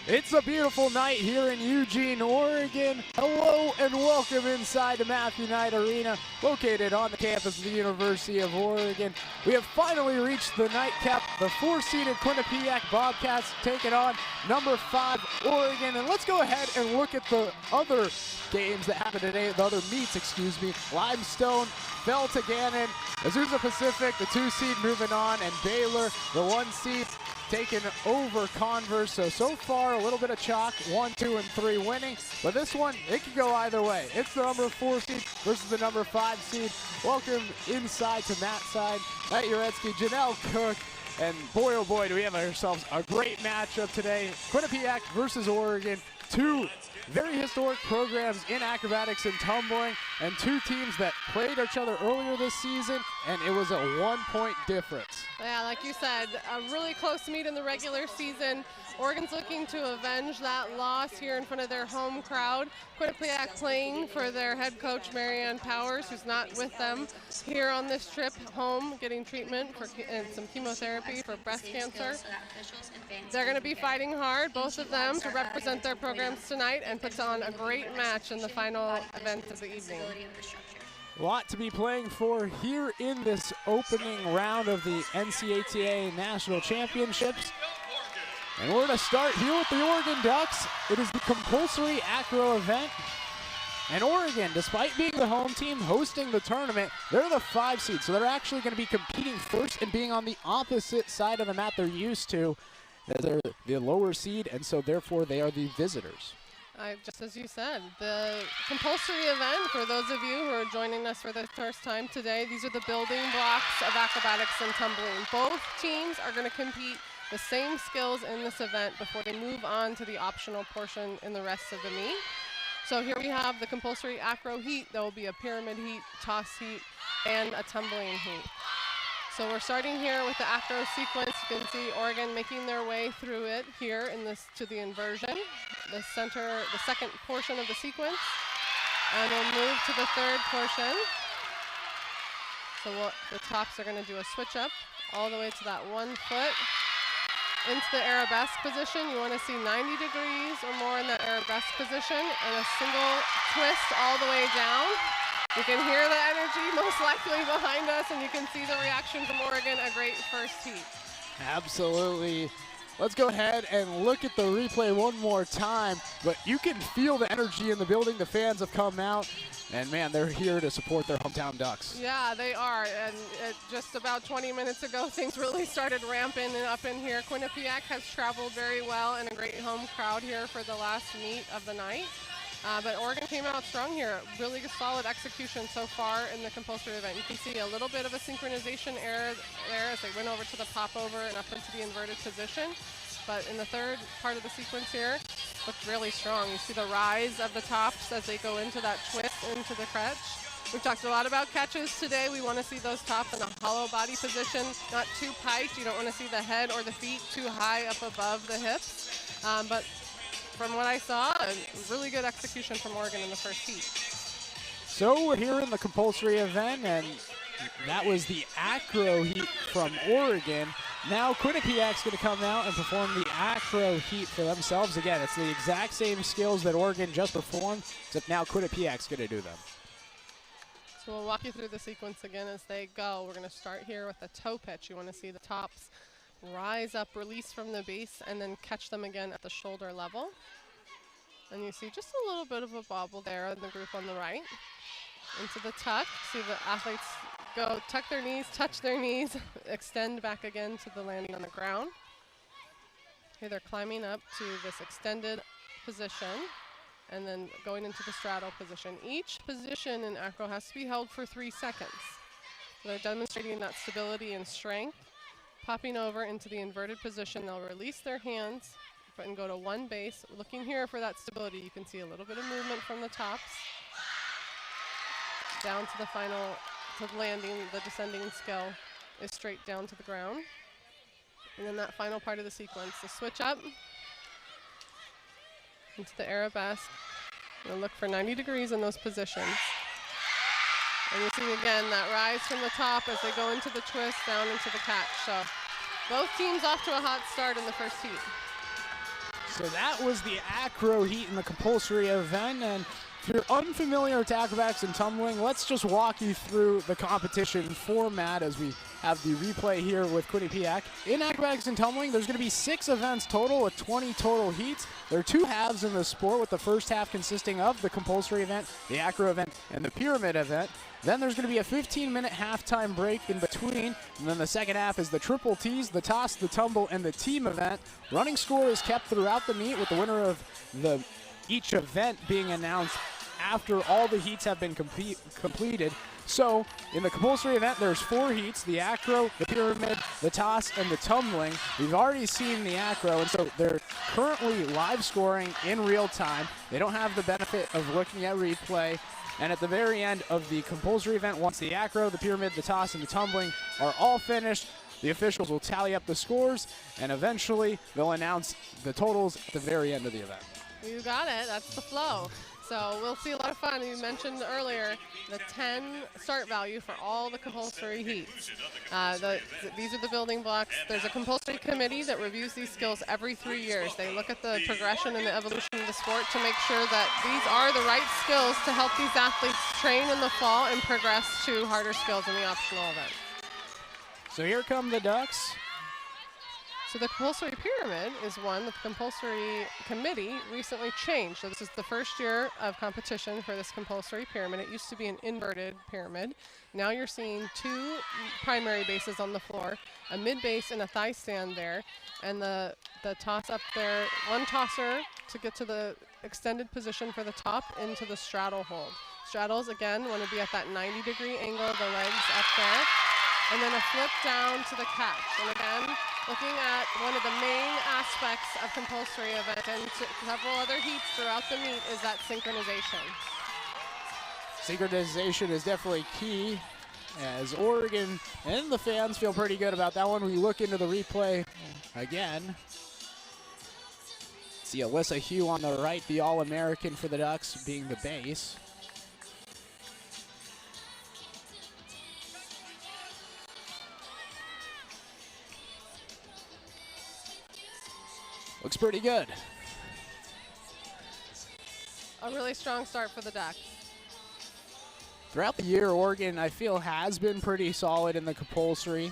It's a beautiful night here in Eugene, Oregon. Hello and welcome inside the Matthew Knight Arena, located on the campus of the University of Oregon. We have finally reached the nightcap. The 4-seeded Quinnipiac Bobcats taking on number 5 Oregon. And let's go ahead and look at the other games that happened today, the other meets, excuse me. Limestone fell to Gannon. Azusa Pacific, the 2-seed, moving on, and Baylor, the 1-seed, taking over Converse. So far, a little bit of chalk, 1, 2, and 3 winning. But this one, it could go either way. It's the number 4 seed versus the number 5 seed. Welcome inside to Matt's side. Matt Uretsky, Janelle Cook, and boy, oh boy, do we have ourselves a great matchup today. Quinnipiac versus Oregon, two very historic programs in acrobatics and tumbling, and two teams that played each other earlier this season, and it was a 1-point difference. Yeah, like you said, a really close meet in the regular season. Oregon's looking to avenge that loss here in front of their home crowd. Quinnipiac playing for their head coach, Marianne Powers, who's not with them here on this trip home, getting treatment for and some chemotherapy for breast cancer. They're going to be fighting hard, both of them, to represent their programs tonight and put on a great match in the final event of the evening. A lot to be playing for here in this opening round of the NCATA National Championships. And we're going to start here with the Oregon Ducks. It is the compulsory Acro event. And Oregon, despite being the home team hosting the tournament, they're the 5 seed. So they're actually going to be competing first and being on the opposite side of the mat they're used to. They're the lower seed, and so therefore they are the visitors. Just as you said, the compulsory event, for those of you who are joining us for the first time today, these are the building blocks of acrobatics and tumbling. Both teams are going to compete the same skills in this event before they move on to the optional portion in the rest of the meet. So here we have the compulsory acro heat. There will be a pyramid heat, toss heat, and a tumbling heat. So we're starting here with the acro sequence. You can see Oregon making their way through it here in this to the inversion, the second portion of the sequence. And we'll move to the third portion. So the tops are going to do a switch up all the way to that 1 foot into the arabesque position. You want to see 90 degrees or more in that arabesque position, and a single twist all the way down. You can hear the energy most likely behind us, and you can see the reaction from Oregon. A great first heat. Absolutely. Let's go ahead and look at the replay one more time, but you can feel the energy in the building. The fans have come out, and man, they're here to support their hometown Ducks. Yeah, they are, and just about 20 minutes ago, things really started ramping up in here. Quinnipiac has traveled very well and a great home crowd here for the last meet of the night. But Oregon came out strong here. Really solid execution so far in the compulsory event. You can see a little bit of a synchronization error there as they went over to the popover and up into the inverted position. But in the third part of the sequence here, looked really strong. You see the rise of the tops as they go into that twist into the crutch. We've talked a lot about catches today. We want to see those tops in a hollow body position, not too piked. You don't want to see the head or the feet too high up above the hips. But from what I saw, a really good execution from Oregon in the first heat. So we're here in the compulsory event, and that was the acro heat from Oregon. Now Quinnipiac's going to come out and perform the acro heat for themselves. Again, it's the exact same skills that Oregon just performed, except now Quinnipiac's going to do them. So we'll walk you through the sequence again as they go. We're going to start here with the toe pitch. You want to see the tops rise up, release from the base, and then catch them again at the shoulder level. And you see just a little bit of a bobble there in the group on the right. Into the tuck. See the athletes go tuck their knees, touch their knees, extend back again to the landing on the ground. Okay, they're climbing up to this extended position and then going into the straddle position. Each position in acro has to be held for 3 seconds. So they're demonstrating that stability and strength. Popping over into the inverted position, they'll release their hands and go to one base. Looking here for that stability, you can see a little bit of movement from the tops. Down to the final, to the landing, the descending skill is straight down to the ground. And then that final part of the sequence, the switch up into the arabesque. You'll look for 90 degrees in those positions. And you see again that rise from the top as they go into the twist down into the catch. So both teams off to a hot start in the first heat. So that was the Acro heat in the compulsory event, and if you're unfamiliar with acrobatics and tumbling, let's just walk you through the competition format as we have the replay here with Quinnipiac. In acrobatics and tumbling, there's going to be 6 events total with 20 total heats. There are 2 halves in the sport, with the first half consisting of the compulsory event, the Acro event, and the pyramid event. Then there's going to be a 15-minute halftime break in between, and then the second half is the triple T's, the toss, the tumble, and the team event. Running score is kept throughout the meet, with the winner of each event being announced after all the heats have been completed. So in the compulsory event, there's 4 heats: the Acro, the pyramid, the toss, and the tumbling. We've already seen the Acro, and so they're currently live scoring in real time. They don't have the benefit of looking at replay. And at the very end of the compulsory event, once the Acro, the pyramid, the toss, and the tumbling are all finished, the officials will tally up the scores, and eventually they'll announce the totals at the very end of the event. You got it. That's the flow. So we'll see a lot of fun. You mentioned earlier the 10 start value for all the compulsory heats. These are the building blocks. There's a compulsory committee that reviews these skills every 3 years. They look at the progression and the evolution of the sport to make sure that these are the right skills to help these athletes train in the fall and progress to harder skills in the optional event. So here come the Ducks. So the compulsory pyramid is one that the compulsory committee recently changed. So this is the first year of competition for this compulsory pyramid. It used to be an inverted pyramid. Now you're seeing 2 primary bases on the floor, a mid base and a thigh stand there, and the toss up there, 1 tosser to get to the extended position for the top into the straddle hold. Straddles, again, want to be at that 90-degree angle of the legs up there, and then a flip down to the catch. And again, looking at one of the main aspects of compulsory event and several other heats throughout the meet is that synchronization. Synchronization is definitely key, as Oregon and the fans feel pretty good about that one. We look into the replay again. See Alyssa Hugh on the right, the All-American for the Ducks, being the base. Looks pretty good. A really strong start for the Ducks. Throughout the year, Oregon, I feel, has been pretty solid in the compulsory.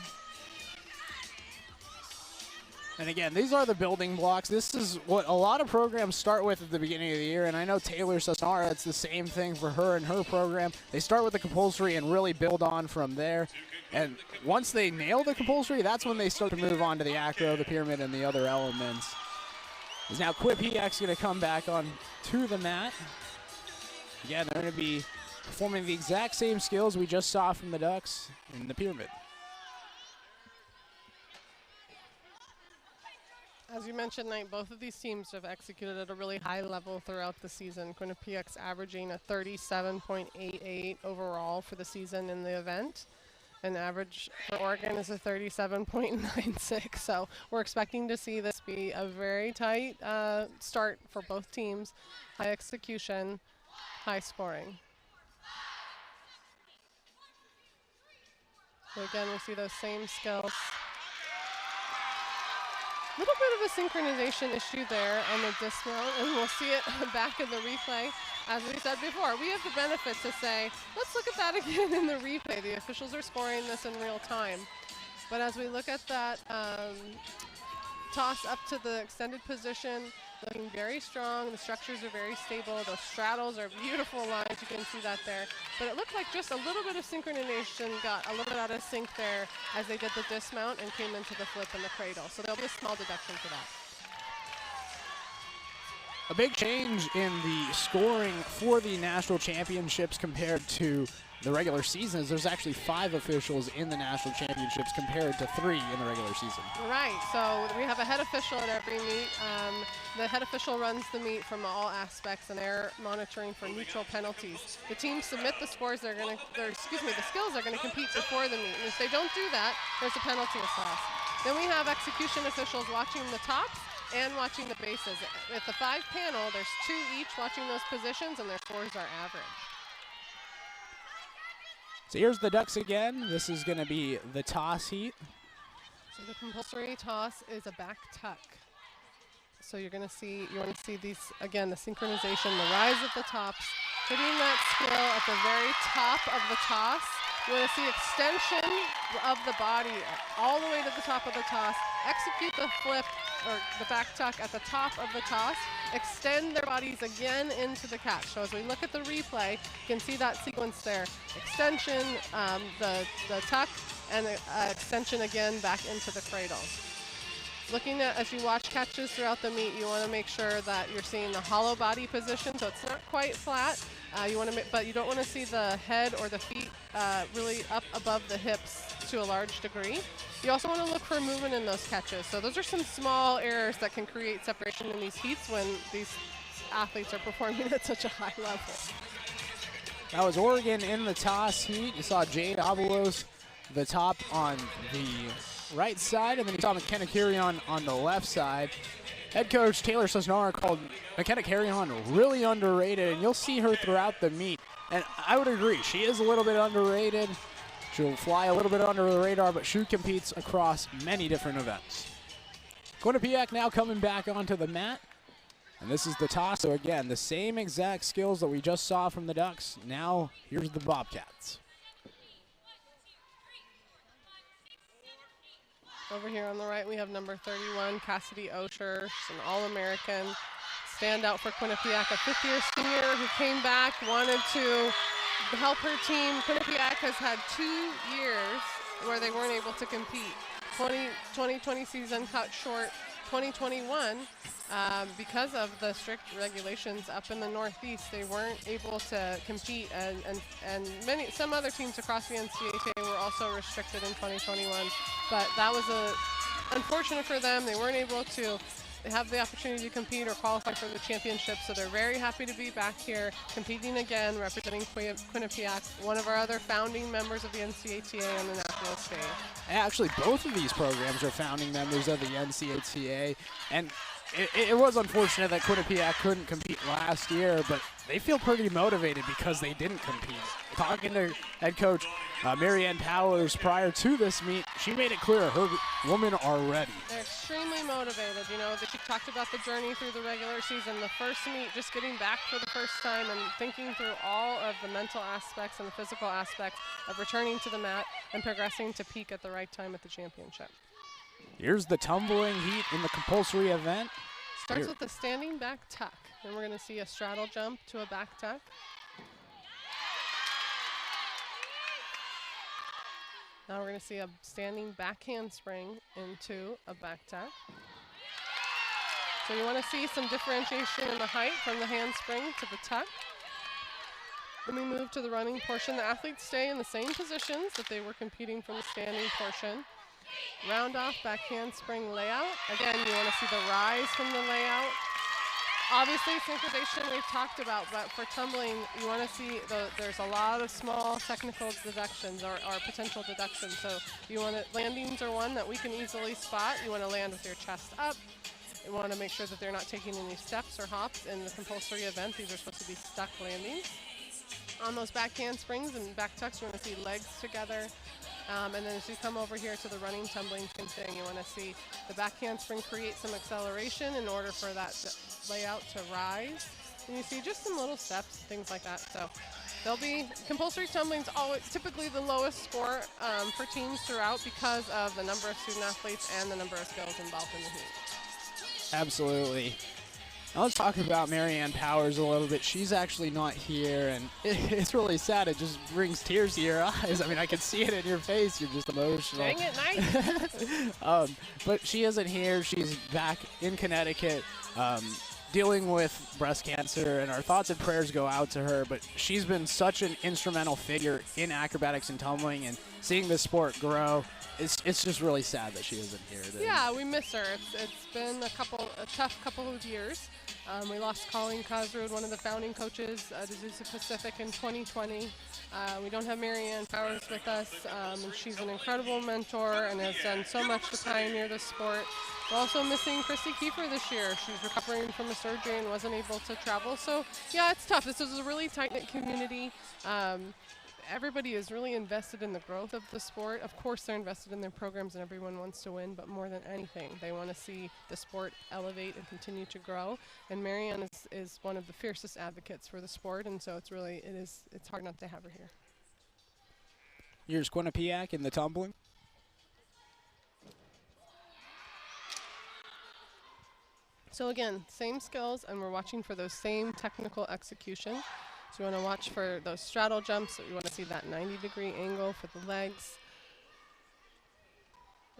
And again, these are the building blocks. This is what a lot of programs start with at the beginning of the year, and I know Taylor Sassara, it's the same thing for her and her program. They start with the compulsory and really build on from there. And once they nail the compulsory, that's when they start to move on to the Acro, the pyramid, and the other elements. Is now Quinnipiac's going to come back on to the mat. Again, they're going to be performing the exact same skills we just saw from the Ducks in the pyramid. As you mentioned, Knight, both of these teams have executed at a really high level throughout the season. Quinnipiac's averaging a 37.88 overall for the season in the event. And average for Oregon is a 37.96. So we're expecting to see this be a very tight start for both teams. High execution, high scoring. So again, we see those same skills. A little bit of a synchronization issue there on the dismount, and we'll see it back in the replay. As we said before, we have the benefit to say, let's look at that again in the replay. The officials are scoring this in real time. But as we look at that toss up to the extended position, looking very strong. The structures are very stable. Those straddles are beautiful lines. You can see that there. But it looked like just a little bit of synchronization got a little bit out of sync there as they did the dismount and came into the flip and the cradle. So there'll be a small deduction for that. A big change in the scoring for the national championships compared to the regular season is there's actually 5 officials in the national championships compared to 3 in the regular season. Right, so we have a head official at every meet. The head official runs the meet from all aspects, and they're monitoring for neutral penalties. The teams submit the scores the skills they're going to compete before the meet. And if they don't do that, there's a penalty assessed. Then we have execution officials watching the tops and watching the bases. With the 5 panel, there's 2 each watching those positions, and their scores are average. So here's the Ducks again. This is going to be the toss heat. So the compulsory toss is a back tuck. So you're going to see, you want to see these, again, the synchronization, the rise of the tops, hitting that skill at the very top of the toss. You want to see extension of the body all the way to the top of the toss. Execute the flip or the back tuck at the top of the toss. Extend their bodies again into the catch. So as we look at the replay, you can see that sequence there. Extension, the tuck, and extension again back into the cradle. Looking at, as you watch catches throughout the meet, you want to make sure that you're seeing the hollow body position, so it's not quite flat. But you don't want to see the head or the feet really up above the hips to a large degree. You also want to look for movement in those catches. So those are some small errors that can create separation in these heats when these athletes are performing at such a high level. That was Oregon in the toss heat. You saw Jade Avalos, the top on the right side, and then you saw McKenna Carrion on the left side. Head coach Taylor Sosnara called McKenna Carrion really underrated, and you'll see her throughout the meet. And I would agree, she is a little bit underrated. She'll fly a little bit under the radar, but she competes across many different events. Quinnipiac now coming back onto the mat. And this is the toss. So again, the same exact skills that we just saw from the Ducks. Now here's the Bobcats. Over here on the right, we have number 31, Cassidy Osher. She's an All-American standout for Quinnipiac, a fifth-year senior who came back, wanted to help her team. Quinnipiac has had 2 years where they weren't able to compete. 2020 season cut short. 2021, because of the strict regulations up in the Northeast, they weren't able to compete, and some other teams across the NCATA were also restricted in 2021. But that was unfortunate for them. They weren't able to have the opportunity to compete or qualify for the championship, so they're very happy to be back here competing again, representing Quinnipiac, one of our other founding members of the NCATA on the national stage. Actually, both of these programs are founding members of the NCATA, and it was unfortunate that Quinnipiac couldn't compete last year, but they feel pretty motivated because they didn't compete. Talking to head coach Marianne Powers prior to this meet, she made it clear her women are ready. They're extremely motivated. You know, she talked about the journey through the regular season, the first meet, just getting back for the first time and thinking through all of the mental aspects and the physical aspects of returning to the mat and progressing to peak at the right time at the championship. Here's the tumbling heat in the compulsory event. Starts with the standing back tuck. Then we're going to see a straddle jump to a back tuck. Now we're going to see a standing back handspring into a back tuck. So you want to see some differentiation in the height from the handspring to the tuck. Then we move to the running portion. The athletes stay in the same positions that they were competing from the standing portion. Round off back handspring layout. Again, you want to see the rise from the layout. Obviously, synchronization we've talked about, but for tumbling, you want to see there's a lot of small technical deductions or potential deductions. So you want to, landings are one that we can easily spot. You want to land with your chest up. You want to make sure that they're not taking any steps or hops in the compulsory event. These are supposed to be stuck landings. On those back handsprings and back tucks, you want to see legs together. And then as you come over here to the running, tumbling, same thing. You want to see the back handspring create some acceleration in order for that layout to rise. And you see just some little steps, things like that. So there'll be compulsory tumbling's always typically the lowest score for teams throughout because of the number of student athletes and the number of skills involved in the heat. Absolutely. Now let's talk about Marianne Powers a little bit. She's actually not here, and it's really sad. It just brings tears to your eyes. I mean, I can see it in your face. You're just emotional. Dang it, nice. But she isn't here. She's back in Connecticut dealing with breast cancer, and our thoughts and prayers go out to her. But she's been such an instrumental figure in acrobatics and tumbling, and seeing this sport grow. It's just really sad that she isn't here. Yeah, we miss her. It's been a tough couple of years. We lost Colleen Cosrud, one of the founding coaches at Azusa Pacific in 2020. We don't have Marianne Powers with us. And she's an incredible mentor and has done so much to pioneer the sport. We're also missing Christy Kiefer this year. She's recovering from a surgery and wasn't able to travel. So, yeah, it's tough. This is a really tight-knit community. everybody is really invested in the growth of the sport. Of course, they're invested in their programs and everyone wants to win, but more than anything, they want to see the sport elevate and continue to grow. And Marianne is one of the fiercest advocates for the sport, and so it's hard not to have her here. Here's Quinnipiac in the tumbling. So again, same skills, and we're watching for those same technical execution. So you want to watch for those straddle jumps. So you want to see that 90-degree angle for the legs.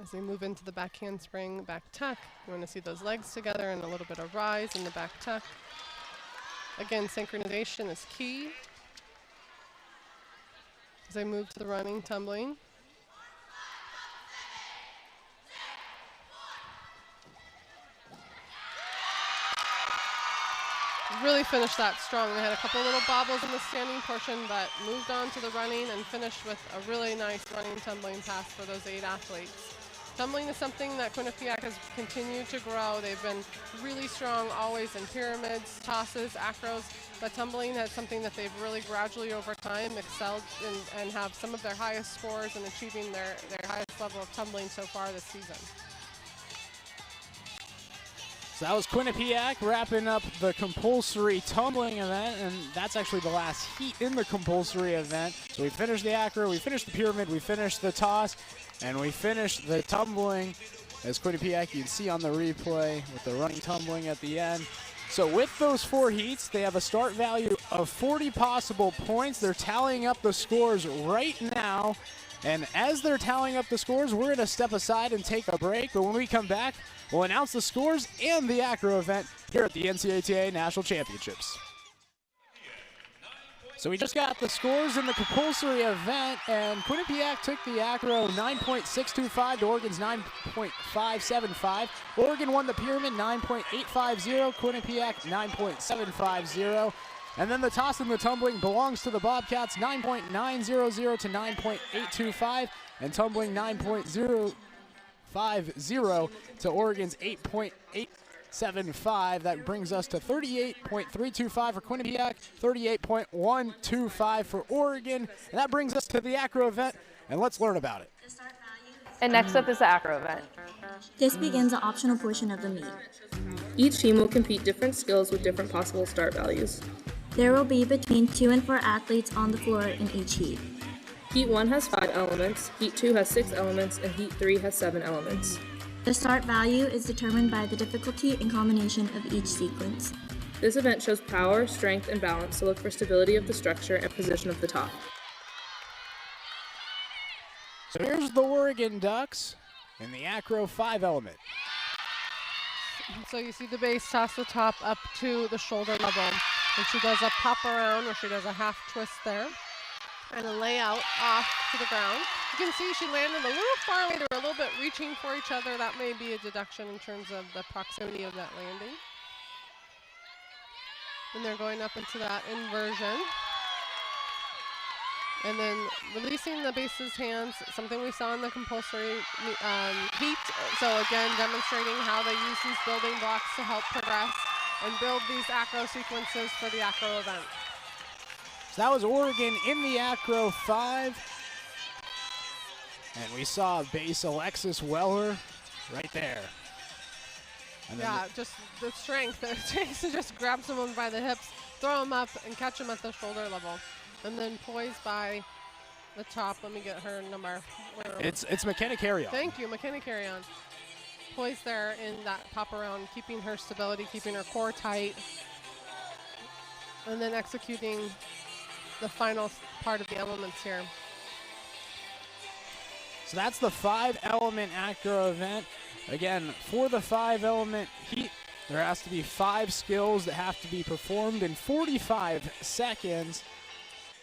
As they move into the back handspring, back tuck, you want to see those legs together and a little bit of rise in the back tuck. Again, synchronization is key. As they move to the running, tumbling. Really finished that strong. They had a couple little bobbles in the standing portion, but moved on to the running and finished with a really nice running tumbling pass for those 8 athletes. Tumbling is something that Quinnipiac has continued to grow. They've been really strong always in pyramids, tosses, acros, but tumbling is something that they've really gradually over time excelled in, and have some of their highest scores in achieving their highest level of tumbling so far this season. So that was Quinnipiac wrapping up the compulsory tumbling event, and that's actually the last heat in the compulsory event. So we finished the acro, we finished the pyramid, we finished the toss, and we finished the tumbling. As Quinnipiac, you can see on the replay with the running tumbling at the end. So with those 4 heats, they have a start value of 40 possible points. They're tallying up the scores right now. And as they're tallying up the scores, we're going to step aside and take a break. But when we come back, we'll announce the scores and the acro event here at the NCATA National Championships. So we just got the scores in the compulsory event, and Quinnipiac took the acro 9.625 to Oregon's 9.575. Oregon won the pyramid 9.850, Quinnipiac 9.750. And then the toss and the tumbling belongs to the Bobcats, 9.900 to 9.825, and tumbling 9.050 to Oregon's 8.875. That brings us to 38.325 for Quinnipiac, 38.125 for Oregon. And that brings us to the acro event, and let's learn about it. And next up is the acro event. This begins the optional portion of the meet. Each team will compete different skills with different possible start values. There will be between 2 and 4 athletes on the floor in each heat. Heat 1 has 5 elements, Heat 2 has 6 elements, and Heat 3 has 7 elements. The start value is determined by the difficulty and combination of each sequence. This event shows power, strength, and balance, so look for stability of the structure and position of the top. So here's the Oregon Ducks in the acro 5 element. So you see the base toss the top up to the shoulder level. And she does a pop around, or she does a half twist there. And a layout off to the ground. You can see she landed a little far away. They're a little bit reaching for each other. That may be a deduction in terms of the proximity of that landing. And they're going up into that inversion. And then releasing the base's hands, something we saw in the compulsory heat. So again, demonstrating how they use these building blocks to help progress and build these acro sequences for the acro event. So that was Oregon in the acro 5. And we saw base Alexis Weller right there. And yeah, just the strength. It takes to just grab someone by the hips, throw them up, and catch them at the shoulder level. And then poised by the top. Let me get her number. It's McKenna Carrion. Thank you, McKenna Carrion. Poised there in that pop around, keeping her stability, keeping her core tight. And then executing the final part of the elements here. So that's the 5-element acro event. Again, for the 5-element heat, there has to be 5 skills that have to be performed in 45 seconds.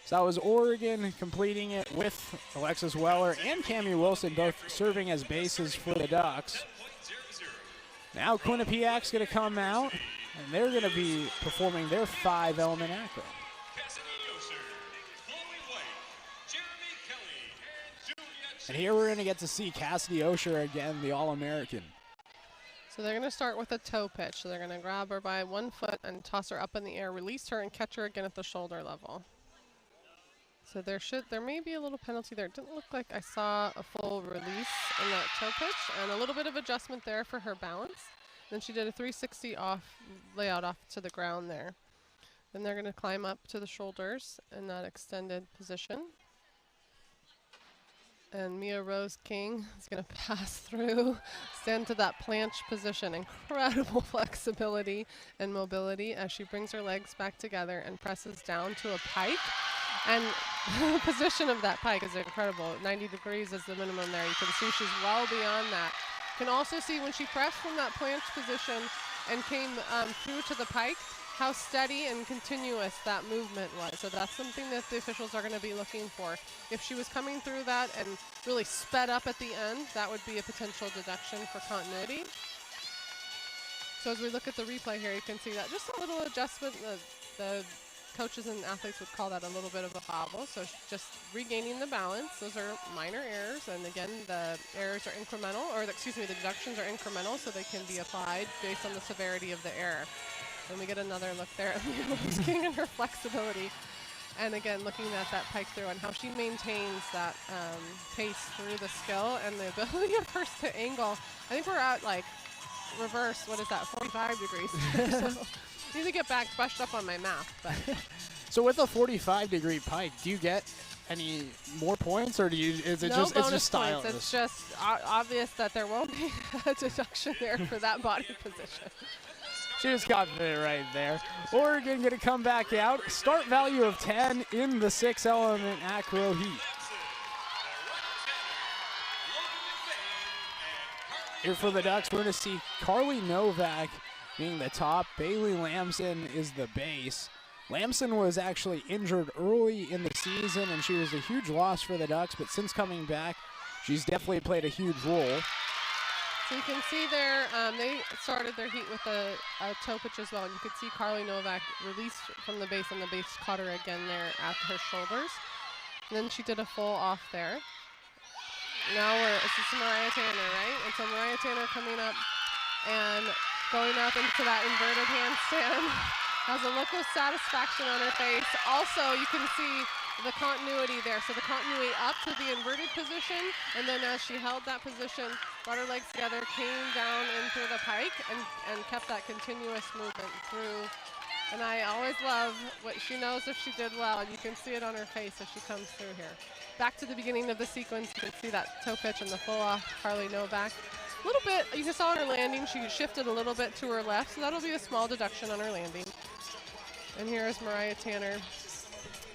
So that was Oregon completing it with Alexis Weller and Cammie Wilson both serving as bases for the Ducks. Now Quinnipiac's going to come out, and they're going to be performing their 5-element acro. And here we're going to get to see Cassidy Osher again, the All-American. So they're going to start with a toe pitch. So they're going to grab her by 1 foot and toss her up in the air, release her, and catch her again at the shoulder level. So there may be a little penalty there. It didn't look like I saw a full release in that toe pitch, and a little bit of adjustment there for her balance. Then she did a 360 layout off to the ground there. Then they're going to climb up to the shoulders in that extended position. And Mia Rose King is going to pass through, stand to that planche position. Incredible flexibility and mobility as she brings her legs back together and presses down to a pike. And the position of that pike is incredible. 90 degrees is the minimum there. You can see she's well beyond that. You can also see when she pressed from that planche position and came through to the pike, how steady and continuous that movement was. So that's something that the officials are going to be looking for. If she was coming through that and really sped up at the end, that would be a potential deduction for continuity. So as we look at the replay here, you can see that just a little adjustment. The coaches and athletes would call that a little bit of a hobble. So just regaining the balance. Those are minor errors. And again, the errors are incremental, or the deductions are incremental, so they can be applied based on the severity of the error. And we get another look there at Mia Rose King and her flexibility. And again, looking at that pike through and how she maintains that pace through the skill and the ability of hers to angle. I think we're at like reverse, what is that, 45 degrees. So need to get back brushed up on my math. But So with a 45-degree pike, do you get any more points, or is it no just style? It's just obvious that there won't be a deduction there for that body position. She was confident right there. Oregon going to come back out. Start value of 10 in the 6-element Acro heat. Here for the Ducks, we're going to see Carly Novak being the top. Bailey Lamson is the base. Lamson was actually injured early in the season, and she was a huge loss for the Ducks, but since coming back, she's definitely played a huge role. So you can see there, they started their heat with a toe pitch as well. And you could see Carly Novak released from the base, and the base caught her again there at her shoulders. And then she did a full off there. Now this is Mariah Tanner, right? And so Mariah Tanner coming up and going up into that inverted handstand. Has a look of satisfaction on her face. Also, you can see the continuity there. So the continuity up to the inverted position, and then as she held that position, brought her legs together, came down into the pike, and kept that continuous movement through. And I always love what she knows if she did well, and you can see it on her face as she comes through here. Back to the beginning of the sequence, you can see that toe pitch and the full off Carly Novak. A little bit, you saw on her landing, she shifted a little bit to her left, so that'll be a small deduction on her landing. And here is Mariah Tanner.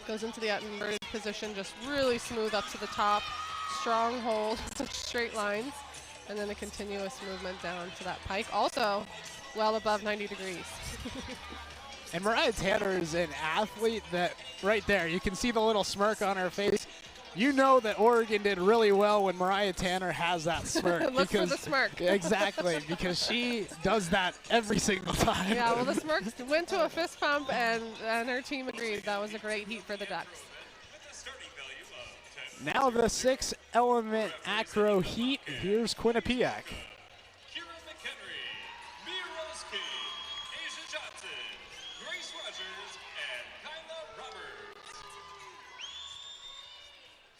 Goes into the inverted position, just really smooth up to the top. Strong hold, such straight lines. And then a continuous movement down to that pike. Also, well above 90 degrees. And Mariah Tanner is an athlete that, right there, you can see the little smirk on her face. You know that Oregon did really well when Mariah Tanner has that smirk. Look for the smirk. Exactly, because she does that every single time. Yeah, well, the smirk went to a fist pump, and her team agreed. That was a great heat for the Ducks. Now the 6-element Acro heat. Here's Quinnipiac.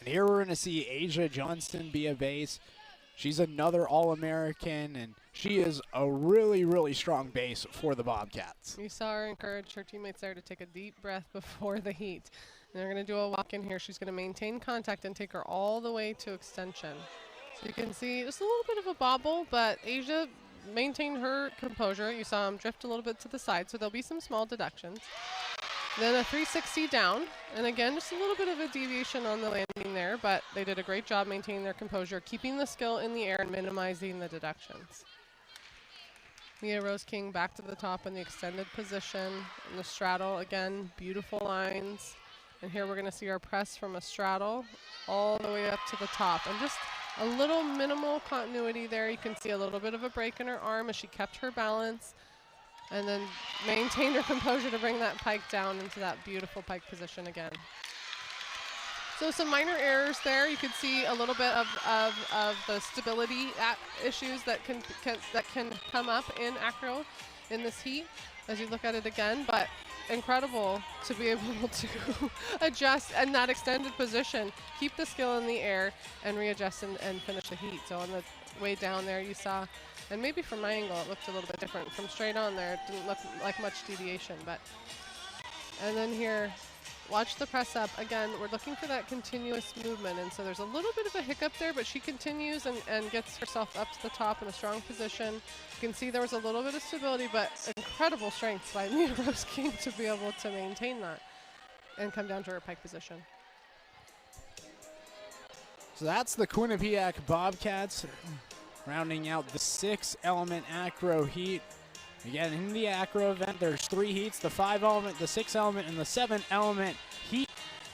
And here we're going to see Asia Johnston be a base. She's another All-American, and she is a really, really strong base for the Bobcats. You saw her encourage her teammates there to take a deep breath before the heat. And they're going to do a walk in here. She's going to maintain contact and take her all the way to extension. So you can see just a little bit of a bobble, but Asia maintained her composure. You saw him drift a little bit to the side, so there'll be some small deductions. Then a 360 down, and again, just a little bit of a deviation on the landing there, but they did a great job maintaining their composure, keeping the skill in the air and minimizing the deductions. Mia Rose King back to the top in the extended position. In the straddle, again, beautiful lines. And here we're going to see our press from a straddle all the way up to the top. And just a little minimal continuity there. You can see a little bit of a break in her arm as she kept her balance. And then maintained her composure to bring that pike down into that beautiful pike position again. So some minor errors there. You could see a little bit of the stability issues that can come up in Acro in this heat as you look at it again. But incredible to be able to adjust in that extended position, keep the skill in the air, and readjust and finish the heat. So on the way down there, you saw, and maybe from my angle, it looked a little bit different. From straight on there, it didn't look like much deviation. But and then here, watch the press up. Again, we're looking for that continuous movement, and so there's a little bit of a hiccup there, but she continues and gets herself up to the top in a strong position. You can see there was a little bit of stability, but incredible strength by Mia Rose King to be able to maintain that and come down to her pike position. So that's the Quinnipiac Bobcats rounding out the 6-element acro heat. Again, in the acro event, there's 3 heats, the 5-element, the 6-element, and the 7-element heat.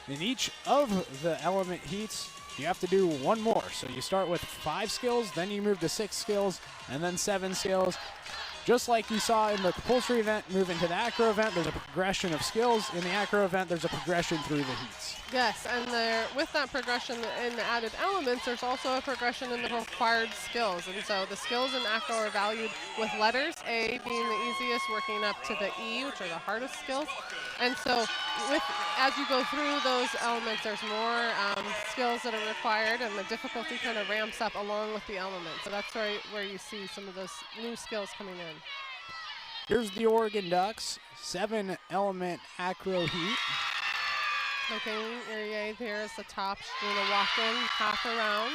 In each of the element heats, you have to do one more. So you start with 5 skills, then you move to 6 skills, and then 7 skills. Just like you saw in the compulsory event, moving to the acro event, there's a progression of skills. In the acro event, there's a progression through the heats. Yes, and with that progression in the added elements, there's also a progression in the required skills. And so the skills in acro are valued with letters, A being the easiest, working up to the E, which are the hardest skills. And so as you go through those elements, there's more skills that are required, and the difficulty kind of ramps up along with the elements. So that's where you see some of those new skills coming in. Here's the Oregon Ducks, 7-element acro heat. Okay, Irie there is the top. She's doing a walk-in, half around.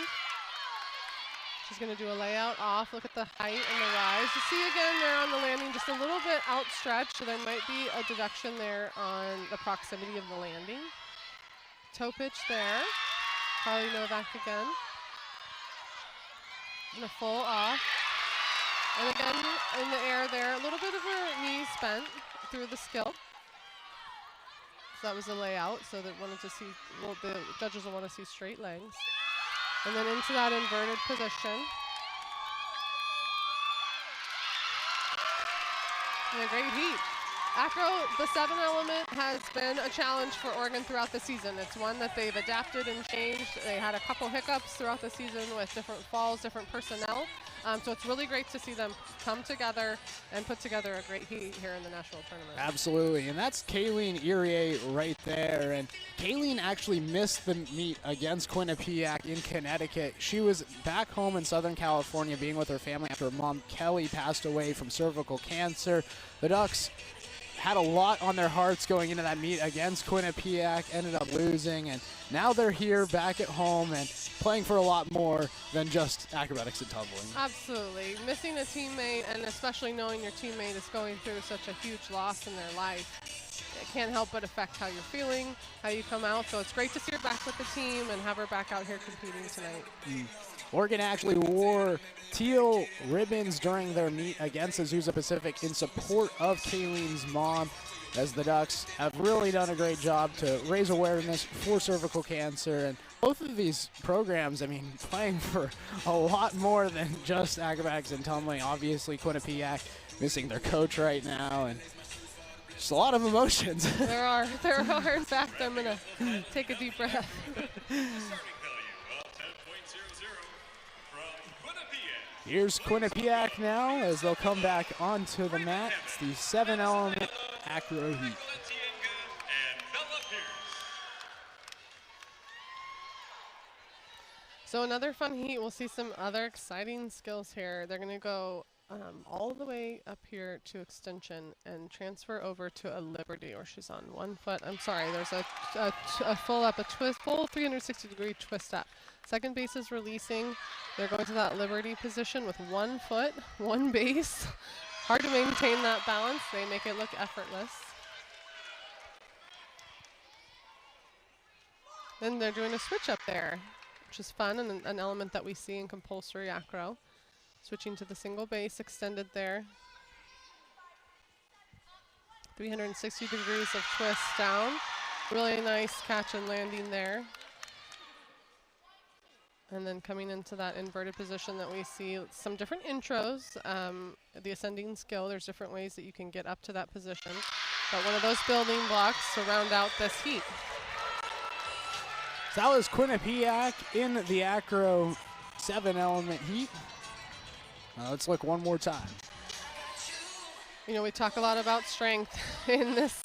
She's going to do a layout off. Look at the height and the rise. You see again there on the landing, just a little bit outstretched, so there might be a deduction there on the proximity of the landing. Toe pitch there. Carly Novak again. And a full off. And again, in the air there, a little bit of her knees bent through the skill. So that was the layout, so they wanted to see, well, the judges will want to see straight legs. And then into that inverted position. And a great heat. Acro, the 7-element, has been a challenge for Oregon throughout the season. It's one that they've adapted and changed. They had a couple hiccups throughout the season with different falls, different personnel. So it's really great to see them come together and put together a great heat here in the national tournament. Absolutely, and that's Kayleen Irie right there. And Kayleen actually missed the meet against Quinnipiac in Connecticut. She was back home in Southern California being with her family after her mom, Kelly, passed away from cervical cancer. The Ducks had a lot on their hearts going into that meet against Quinnipiac, ended up losing, and now they're here back at home and playing for a lot more than just acrobatics and tumbling. Absolutely. Missing a teammate, and especially knowing your teammate is going through such a huge loss in their life, it can't help but affect how you're feeling, how you come out. So it's great to see her back with the team and have her back out here competing tonight. Oregon actually wore teal ribbons during their meet against Azusa Pacific in support of Kayleen's mom, as the Ducks have really done a great job to raise awareness for cervical cancer. And both of these programs, I mean, playing for a lot more than just acrobatics and tumbling. Obviously, Quinnipiac missing their coach right now, and just a lot of emotions. There are. In fact, I'm going to take a deep breath. Here's Quinnipiac now as they'll come back onto the mat. It's the 7-element acro heat. So another fun heat. We'll see some other exciting skills here. They're going to go all the way up here to extension and transfer over to a liberty, or she's on 1 foot. I'm sorry, there's a full up, a twist, full 360-degree twist up. Second base is releasing. They're going to that liberty position with 1 foot, 1 base. Hard to maintain that balance. They make it look effortless. Then they're doing a switch up there, which is fun and an element that we see in compulsory acro. Switching to the single base, extended there. 360 degrees of twist down. Really nice catch and landing there. And then coming into that inverted position that we see some different intros. The ascending skill, there's different ways that you can get up to that position. But one of those building blocks to round out this heat. So that was Quinnipiac in the acro 7-element heat. Let's look one more time. You know, we talk a lot about strength in this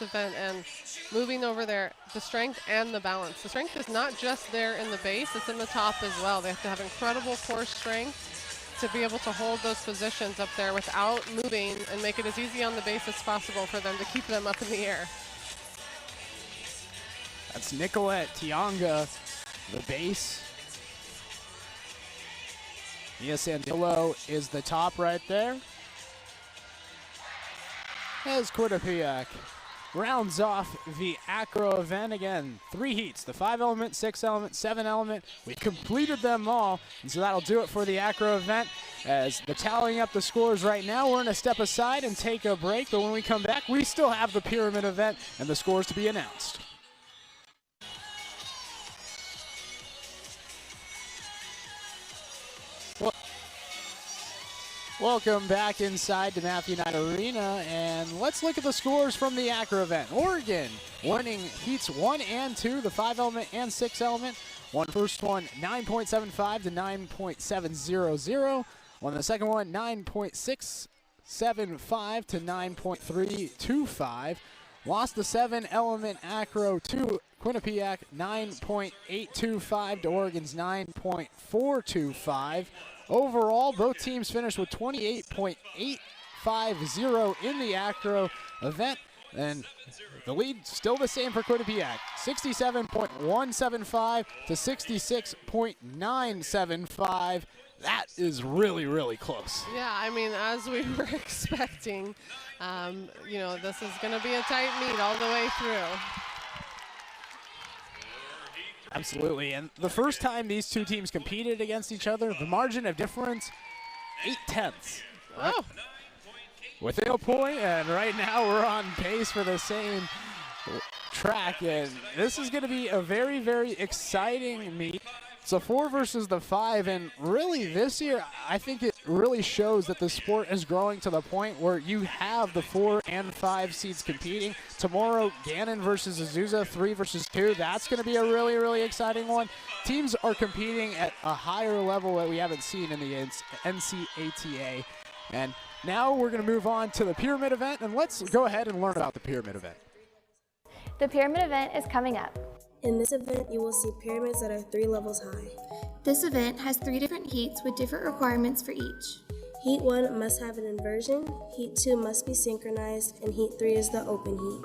event, and moving over there, the strength and the balance. The strength is not just there in the base, it's in the top as well. They have to have incredible core strength to be able to hold those positions up there without moving and make it as easy on the base as possible for them to keep them up in the air. That's Nicolette Tianga, the base. Mia Sandillo is the top right there. As Quinnipiac rounds off the Acro event. Again, 3 heats, the 5-element, 6-element, 7-element. We completed them all, and so that'll do it for the Acro event. As they're tallying up the scores right now, we're going to step aside and take a break, but when we come back, we still have the pyramid event and the scores to be announced. Welcome back inside to Matthew Knight Arena, and let's look at the scores from the Acro event. Oregon winning heats 1 and 2, the 5-element and 6-element. Won the first one 9.75 to 9.700. Won the second one 9.675 to 9.325. Lost the 7-element Acro to Quinnipiac 9.825 to Oregon's 9.425. Overall, both teams finished with 28.850 in the Acro event, and the lead still the same for Quinnipiac, 67.175 to 66.975. That is really, really close. Yeah, I mean, as we were expecting, you know, this is going to be a tight meet all the way through. Absolutely, and the first time these two teams competed against each other, the margin of difference, 0.8. Oh. Within a point, and right now we're on pace for the same track, and this is going to be a very, very exciting meet. It's a 4 versus the 5, and really this year, I think it really shows that the sport is growing to the point where you have the 4 and 5 seeds competing. Tomorrow, Gannon versus Azusa, 3 versus 2. That's going to be a really, really exciting one. Teams are competing at a higher level that we haven't seen in the NCATA. And now we're going to move on to the pyramid event, and let's go ahead and learn about the pyramid event. The pyramid event is coming up. In this event, you will see pyramids that are 3 levels high. This event has 3 different heats with different requirements for each. Heat 1 must have an inversion, Heat 2 must be synchronized, and Heat 3 is the open heat.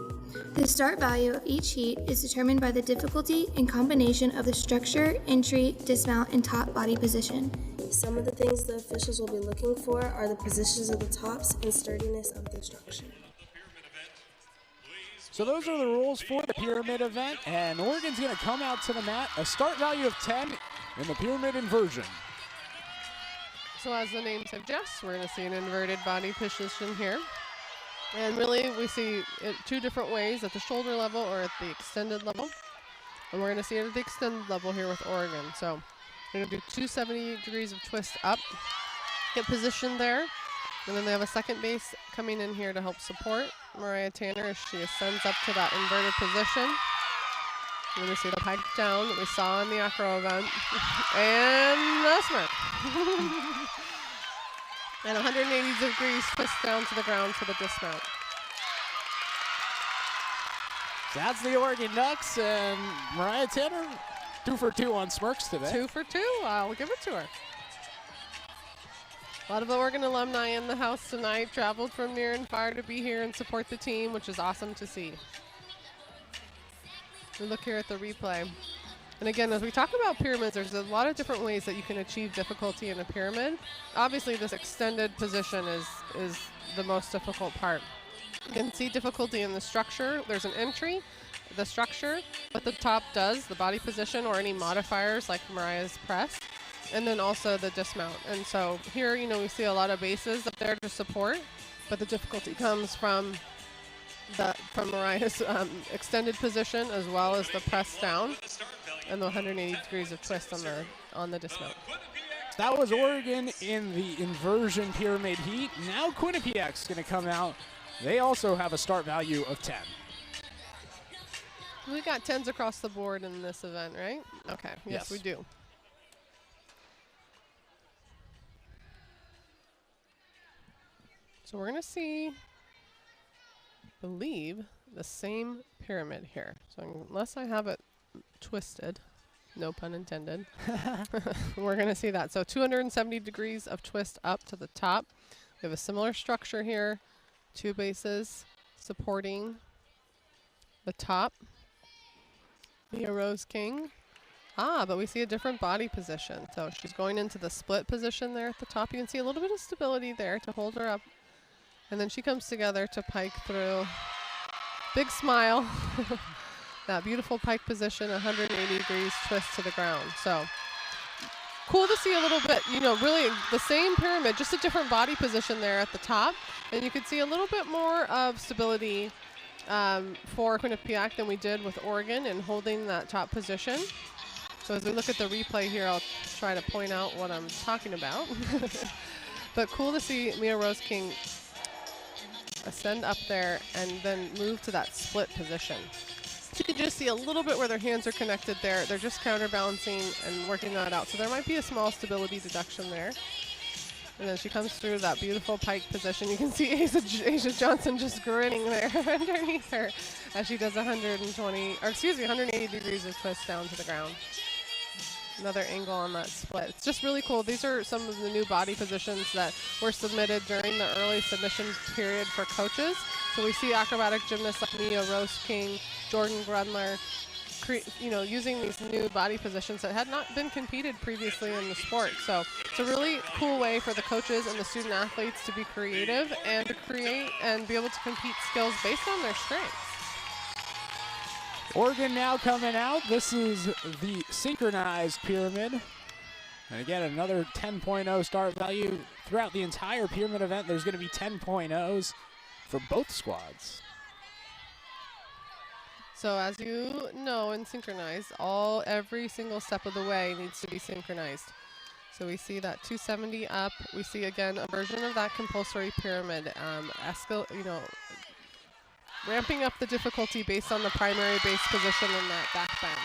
The start value of each heat is determined by the difficulty and combination of the structure, entry, dismount, and top body position. Some of the things the officials will be looking for are the positions of the tops and sturdiness of the structure. So those are the rules for the pyramid event, and Oregon's going to come out to the mat. A start value of 10 in the pyramid inversion. So as the name suggests, we're going to see an inverted body position here. And really, we see it 2 different ways, at the shoulder level or at the extended level. And we're going to see it at the extended level here with Oregon. So we're going to do 270 degrees of twist up, get positioned there. And then they have a second base coming in here to help support Mariah Tanner as she ascends up to that inverted position. You're going to see the pike down that we saw in the Acro event. And a smirk. And 180 degrees twist down to the ground for the dismount. So that's the Oregon Ducks, and Mariah Tanner, 2 for 2 on smirks today. 2 for 2. I'll give it to her. A lot of Oregon alumni in the house tonight, traveled from near and far to be here and support the team, which is awesome to see. We look here at the replay. And again, as we talk about pyramids, there's a lot of different ways that you can achieve difficulty in a pyramid. Obviously, this extended position is the most difficult part. You can see difficulty in the structure. There's an entry, the structure, what the top does, the body position, or any modifiers like Mariah's press. And then also the dismount. And so here, you know, we see a lot of bases up there to support, but the difficulty comes from Mariah's extended position, as well as the press down and the 180 degrees of twist on the dismount. That was Oregon in the inversion pyramid heat. Now Quinnipiac's going to come out. They also have a start value of 10. We got 10s across the board in this event, right? Okay, yes. We do. So we're going to see, believe, the same pyramid here. So unless I have it twisted, no pun intended, we're going to see that. So 270 degrees of twist up to the top. We have a similar structure here, 2 bases supporting the top. Mia Rose King. But we see a different body position. So she's going into the split position there at the top. You can see a little bit of stability there to hold her up. And then she comes together to pike through. Big smile. That beautiful pike position, 180 degrees twist to the ground. So cool to see a little bit, really the same pyramid, just a different body position there at the top. And you could see a little bit more of stability for Quinnipiac than we did with Oregon in holding that top position. So as we look at the replay here, I'll try to point out what I'm talking about. But cool to see Mia Rose King ascend up there and then move to that split position. You can just see a little bit where their hands are connected there. They're just counterbalancing and working that out. So there might be a small stability deduction there. And then she comes through that beautiful pike position. You can see Asia Johnson just grinning there underneath her as she does 180 degrees of twist down to the ground. Another angle on that split. It's just really cool. These are some of the new body positions that were submitted during the early submission period for coaches. So we see acrobatic gymnasts like Mia Rose King, Jordan Grudler, using these new body positions that had not been competed previously in the sport. So it's a really cool way for the coaches and the student athletes to be creative and to create and be able to compete skills based on their strengths. Oregon now coming out. This is the synchronized pyramid. And again, another 10.0 start value. Throughout the entire pyramid event, there's going to be 10.0s for both squads. So as you know, in synchronized, every single step of the way needs to be synchronized. So we see that 270 up. We see again a version of that compulsory pyramid, ramping up the difficulty based on the primary base position in that back bend.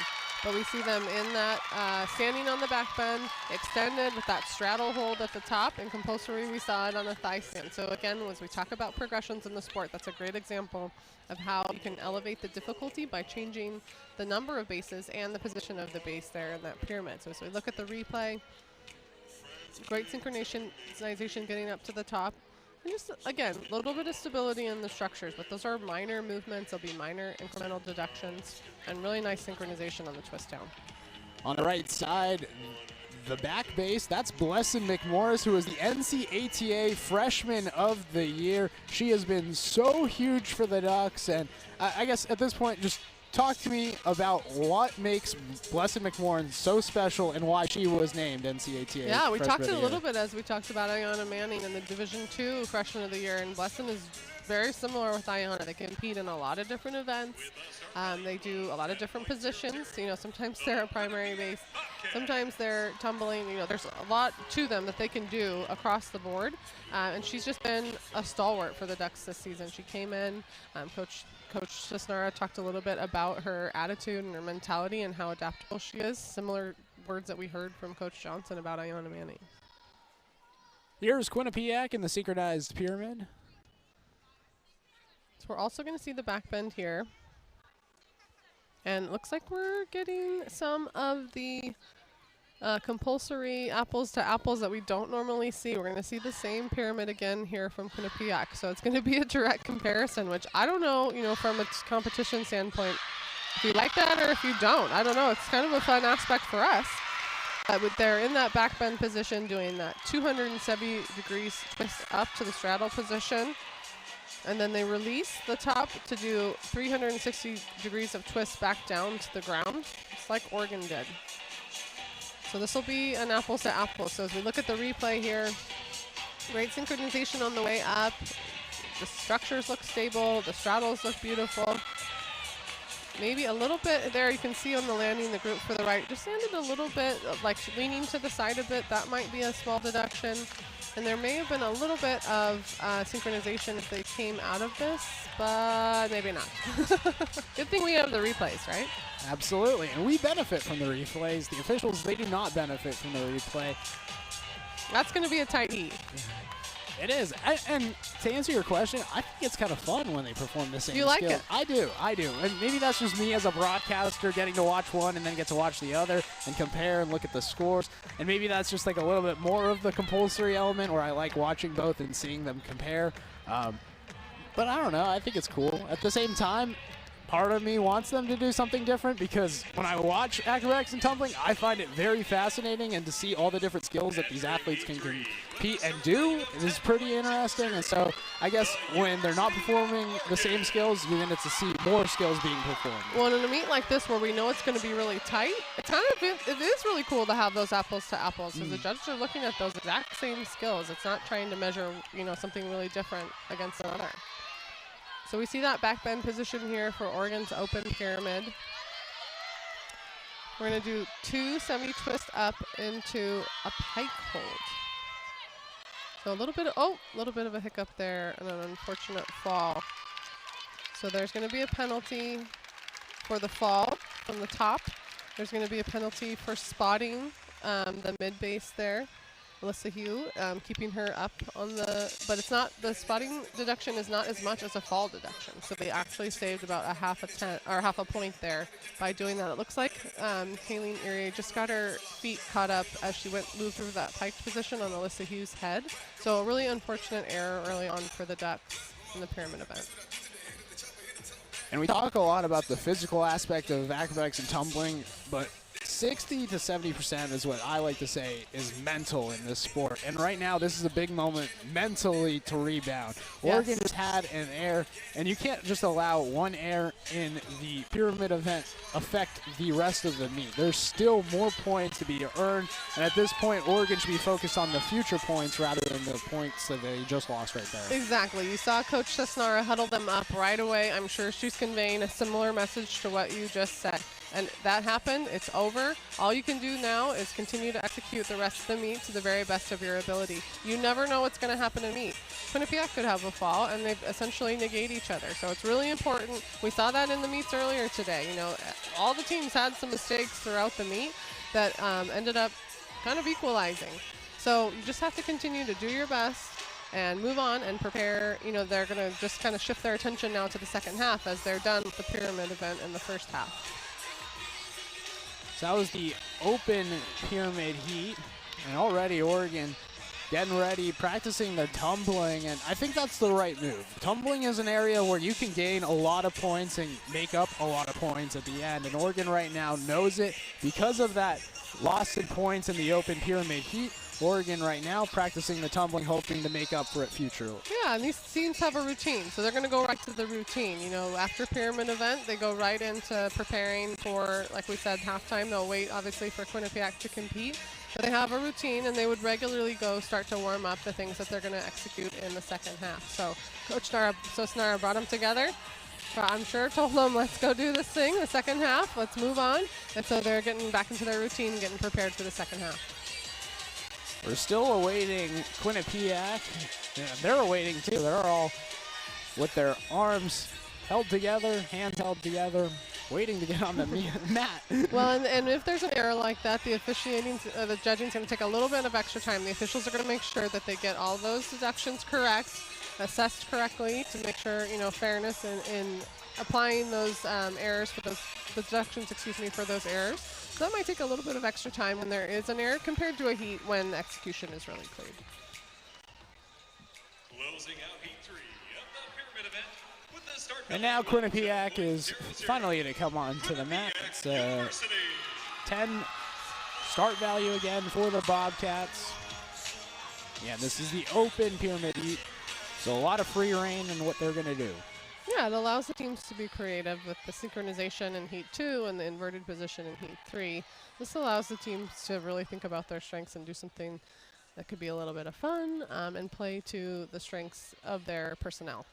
But we see them in that standing on the back bend, extended with that straddle hold at the top. In compulsory, we saw it on a thigh stand. So again, as we talk about progressions in the sport, that's a great example of how you can elevate the difficulty by changing the number of bases and the position of the base there in that pyramid. So as we look at the replay, great synchronization getting up to the top. And just, again, a little bit of stability in the structures, but those are minor movements. There'll be minor incremental deductions and really nice synchronization on the twist down. On the right side, the back base, that's Blesson McMorris, who is the NCATA Freshman of the Year. She has been so huge for the Ducks, and I guess at this point, just talk to me about what makes Blesson McMorris so special and why she was named NCATA. Yeah, we talked a little bit as we talked about Ayanna Manning in the Division II Freshman of the Year, and Blesson is very similar with Ayanna. They compete in a lot of different events. They do a lot of different positions. Sometimes they're a primary base, sometimes they're tumbling. There's a lot to them that they can do across the board. And she's just been a stalwart for the Ducks this season. She came in, Coach Cisnara talked a little bit about her attitude and her mentality and how adaptable she is. Similar words that we heard from Coach Johnson about Ayanna Manning. Here's Quinnipiac in the synchronized pyramid. So we're also going to see the back bend here. And it looks like we're getting some of the compulsory apples to apples that we don't normally see. We're going to see the same pyramid again here from Quinnipiac. So it's going to be a direct comparison, which I don't know, from a competition standpoint, if you like that or if you don't. I don't know. It's kind of a fun aspect for us. They're in that back bend position doing that 270 degrees twist up to the straddle position. And then they release the top to do 360 degrees of twist back down to the ground, just like Oregon did. So this will be an apples to apples. So as we look at the replay here, great synchronization on the way up. The structures look stable. The straddles look beautiful. Maybe a little bit there, you can see on the landing, the group for the right just landed a little bit, like leaning to the side a bit. That might be a small deduction. And there may have been a little bit of synchronization if they came out of this, but maybe not. Good thing we have the replays, right? Absolutely, and we benefit from the replays. The officials, they do not benefit from the replay. That's going to be a tight heat. It is. And to answer your question, I think it's kind of fun when they perform the same You like skill. it? I do. And maybe that's just me as a broadcaster getting to watch one and then get to watch the other and compare and look at the scores. And maybe that's just like a little bit more of the compulsory element where I like watching both and seeing them compare. But I don't know. I think it's cool. At the same time, part of me wants them to do something different because when I watch acrobatics and tumbling, I find it very fascinating, and to see all the different skills that these athletes can compete and do is pretty interesting. And so I guess when they're not performing the same skills, you're going to see more skills being performed. Well, in a meet like this where we know it's going to be really tight, it is really cool to have those apples to apples because the judges are looking at those exact same skills. It's not trying to measure, something really different against another. So we see that back bend position here for Oregon's open pyramid. We're going to do 2 semi-twist up into a pike hold. So a little bit of a hiccup there and an unfortunate fall. So there's going to be a penalty for the fall from the top. There's going to be a penalty for spotting the mid base there. Alyssa Hugh, keeping her up on but it's not, the spotting deduction is not as much as a fall deduction. So they actually saved about half a point there by doing that. It looks like Kayleen Erie just got her feet caught up as she moved through that piked position on Alyssa Hugh's head. So a really unfortunate error early on for the Ducks in the pyramid event. And we talk a lot about the physical aspect of acrobatics and tumbling, but 60 to 70% is what I like to say is mental in this sport. And right now, this is a big moment mentally to rebound. Yes. Oregon just had an error, and you can't just allow one error in the pyramid event affect the rest of the meet. There's still more points to be earned, and at this point, Oregon should be focused on the future points rather than the points that they just lost right there. Exactly. You saw Coach Cesnara huddle them up right away. I'm sure she's conveying a similar message to what you just said. And that happened. It's over. All you can do now is continue to execute the rest of the meet to the very best of your ability. You never know what's going to happen in meet. Quinnipiac could have a fall, and they essentially negate each other. So it's really important. We saw that in the meets earlier today. All the teams had some mistakes throughout the meet that ended up kind of equalizing. So you just have to continue to do your best and move on and prepare. They're going to just kind of shift their attention now to the second half as they're done with the pyramid event in the first half. So that was the open pyramid heat, and already Oregon getting ready, practicing the tumbling, and I think that's the right move. Tumbling is an area where you can gain a lot of points and make up a lot of points at the end, and Oregon right now knows it. Because of that loss in points in the open pyramid heat, Oregon right now practicing the tumbling, hoping to make up for it future. Yeah, and these teams have a routine, so they're going to go right to the routine. After pyramid event, they go right into preparing for, like we said, halftime. They'll wait, obviously, for Quinnipiac to compete. But they have a routine, and they would regularly start to warm up the things that they're going to execute in the second half. So Coach Cesnara brought them together. I'm sure told them, let's go do this thing, the second half. Let's move on. And so they're getting back into their routine, getting prepared for the second half. We're still awaiting Quinnipiac. Yeah, they're awaiting too. They're all with their arms held together, hands held together, waiting to get on the mat. Well, and if there's an error like that, the judging is going to take a little bit of extra time. The officials are going to make sure that they get all those deductions correct, assessed correctly to make sure, fairness in applying those errors for the deductions, for those errors. So that might take a little bit of extra time when there is an error compared to a heat when execution is really cleared. Closing out heat 3 of the pyramid event with the start. And now Quinnipiac is finally going to come on to the mat. It's 10 start value again for the Bobcats. Yeah, this is the open pyramid heat, so a lot of free reign in what they're going to do. Yeah, it allows the teams to be creative with the synchronization in Heat 2 and the inverted position in Heat 3. This allows the teams to really think about their strengths and do something that could be a little bit of fun and play to the strengths of their personnel.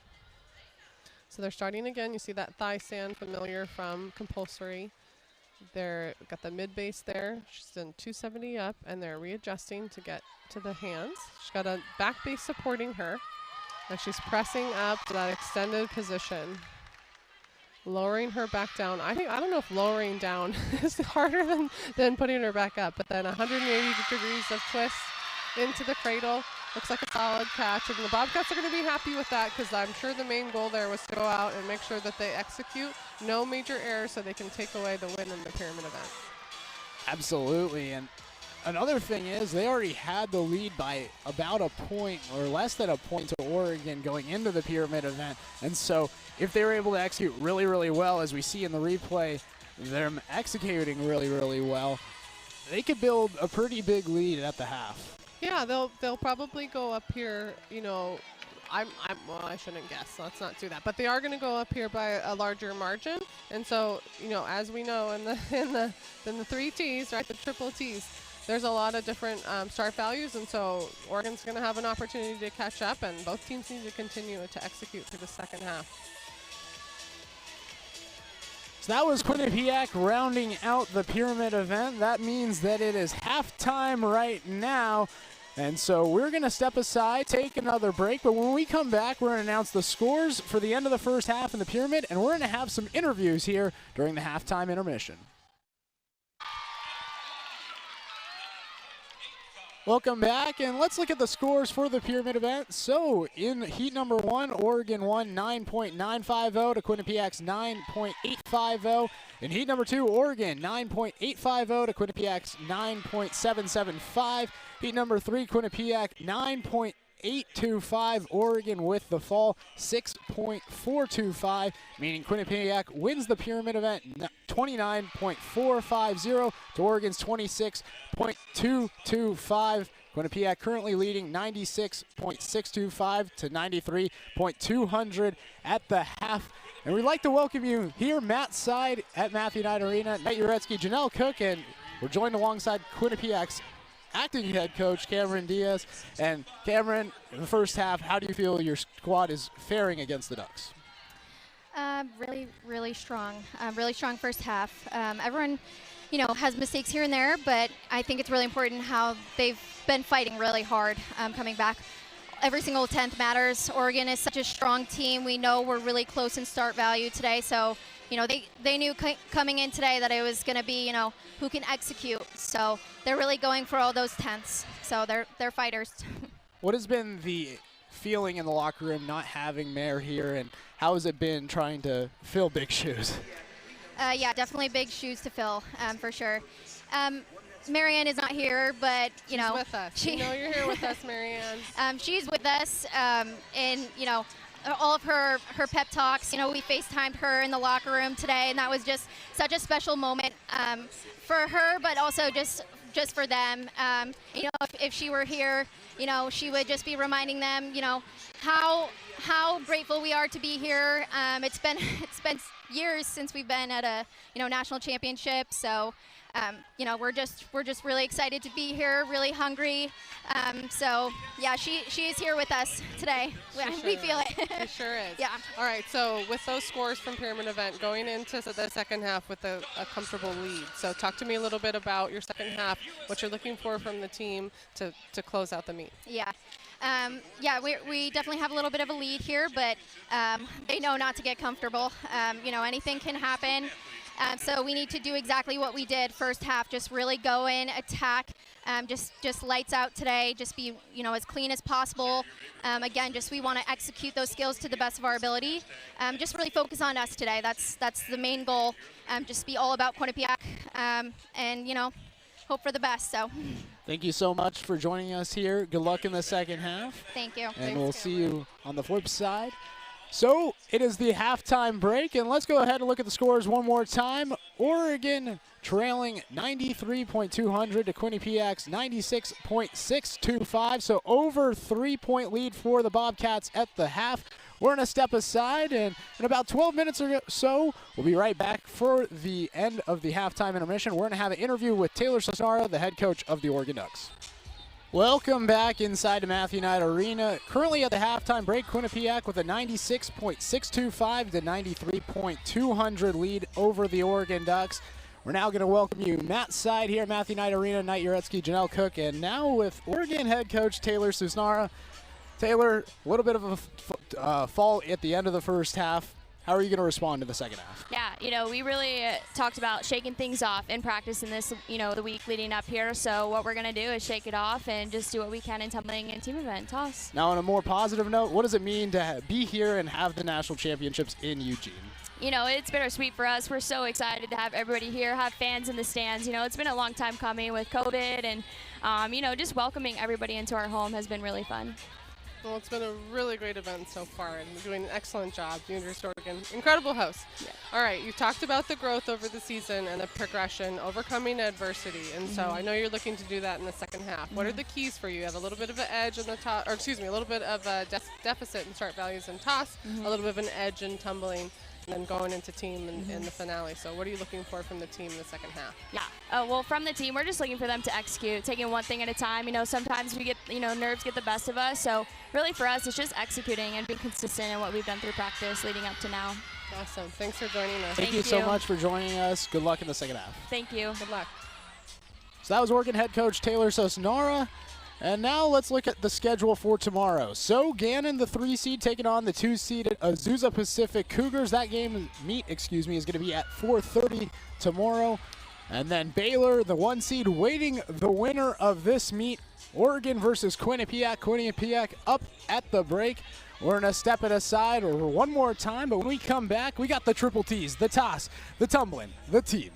So they're starting again. You see that thigh stand familiar from Compulsory. They've got the mid base there. She's in 270 up, and they're readjusting to get to the hands. She's got a back base supporting her. And she's pressing up to that extended position, lowering her back down. I don't know if lowering down is harder than putting her back up, but then 180 degrees of twist into the cradle, Looks like a solid catch, and the Bobcats are going to be happy with that because I'm sure the main goal there was to go out and make sure that they execute no major errors so they can take away the win in the pyramid event. Absolutely, and another thing is they already had the lead by about a point or less than a point to Oregon going into the pyramid event, and so if they were able to execute really, really well, as we see in the replay, them executing really, really well, they could build a pretty big lead at the half. Yeah, they'll probably go up here, you know, well, I shouldn't guess, let's not do that. But they are going to go up here by a larger margin. And so, you know, as we know in the three T's, right, the triple T's, there's a lot of different start values. And so Oregon's going to have an opportunity to catch up, and both teams need to continue to execute through the second half. So that was Quinnipiac rounding out the pyramid event. That means that it is halftime right now. And so we're going to step aside, take another break. But when we come back, we're going to announce the scores for the end of the first half in the pyramid. And we're going to have some interviews here during the halftime intermission. Welcome back, and let's look at the scores for the pyramid event. So in heat number 1, Oregon won 9.950 to Quinnipiac's 9.850. In heat number 2, Oregon 9.850 to Quinnipiac's 9.775. Heat number 3, Quinnipiac 9.825. Oregon with the fall 6.425, meaning Quinnipiac wins the pyramid event 29.450 to Oregon's 26.225. Quinnipiac currently leading 96.625 to 93.200 at the half. And we'd like to welcome you here, Matt's side at Matthew Knight Arena. Knight Uretsky, Janelle Cook, and we're joined alongside Quinnipiac's acting head coach, Cameron Diaz. And Cameron, in the first half, how do you feel your squad is faring against the Ducks? Really, really strong. Really strong first half. Everyone, you know, has mistakes here and there, but I think it's really important how they've been fighting really hard coming back. Every single 10th matters. Oregon is such a strong team. We know we're really close in start value today, so you know they knew coming in today that it was going to be, you know, who can execute. So they're really going for all those 10ths. So they're fighters. What has been the feeling in the locker room not having Mare here, and how has it been trying to fill big shoes? Yeah, definitely big shoes to fill, for sure. Marianne is not here, but you know, she's with us. You know you're here with us, Marianne. She's with us, and you know, all of her pep talks. You know, we FaceTimed her in the locker room today, and that was just such a special moment for her, but also just for them. You know, if she were here, you know, she would just be reminding them, you know, how grateful we are to be here. It's been years since we've been at a, you know, national championship, so. You know, we're just really excited to be here, really hungry. So yeah, she is here with us today. We feel it. It sure is. Yeah. All right. So with those scores from pyramid event, going into the second half with a comfortable lead. So talk to me a little bit about your second half, what you're looking for from the team to close out the meet. Yeah. Yeah, we definitely have a little bit of a lead here, but they know not to get comfortable. You know, anything can happen. So we need to do exactly what we did first half, just really go in, attack, just lights out today, just be, you know, as clean as possible. Again, just we want to execute those skills to the best of our ability. Just really focus on us today. That's the main goal. Just be all about Quinnipiac, and, you know, hope for the best. So. Thank you so much for joining us here. Good luck in the second half. Thank you. And we'll see you on the flip side. So it is the halftime break, and let's go ahead and look at the scores one more time. Oregon trailing 93.200 to Quinnipiac's 96.625, so over 3-point lead for the Bobcats at the half. We're going to step aside, and in about 12 minutes or so, we'll be right back for the end of the halftime intermission. We're going to have an interview with Taylor Cisnara, the head coach of the Oregon Ducks. Welcome back inside to Matthew Knight Arena. Currently at the halftime break, Quinnipiac with a 96.625 to 93.200 lead over the Oregon Ducks. We're now going to welcome you Matt's side here at Matthew Knight Arena, Knight Uretsky, Janelle Cook, and now with Oregon head coach Taylor Cisnara. Taylor, a little bit of a fall at the end of the first half. How are you going to respond to the second half? Yeah, we really talked about shaking things off in practice in this, the week leading up here. So what we're going to do is shake it off and just do what we can in tumbling and team event toss. Now, on a more positive note, what does it mean to be here and have the national championships in Eugene? It's bittersweet for us. We're so excited to have everybody here, have fans in the stands. It's been a long time coming with COVID, and, just welcoming everybody into our home has been really fun. Well, it's been a really great event so far, and you're doing an excellent job. The University of Oregon, incredible host. Yeah. All right, you talked about the growth over the season and the progression, overcoming adversity, and so I know you're looking to do that in the second half. What are the keys for you? You have a little bit of an edge in the toss, or excuse me, a little bit of a deficit in start values in toss, a little bit of an edge in tumbling, and then going into team in the finale. So what are you looking for from the team in the second half? Yeah, well, from the team, we're just looking for them to execute, taking one thing at a time. Sometimes we get, nerves get the best of us. So really for us, it's just executing and being consistent in what we've done through practice leading up to now. Awesome. Thanks for joining us. Thank you so much for joining us. Good luck in the second half. Thank you. Good luck. So that was Oregon head coach Taylor Sosnara. And now let's look at the schedule for tomorrow. So Gannon, the 3 seed, taking on the 2 seeded Azusa Pacific Cougars. That meet is going to be at 4:30 tomorrow. And then Baylor, the 1 seed, waiting the winner of this meet, Oregon versus Quinnipiac. Quinnipiac up at the break. We're going to step it aside one more time, but when we come back, we got the triple T's, the toss, the tumbling, the team.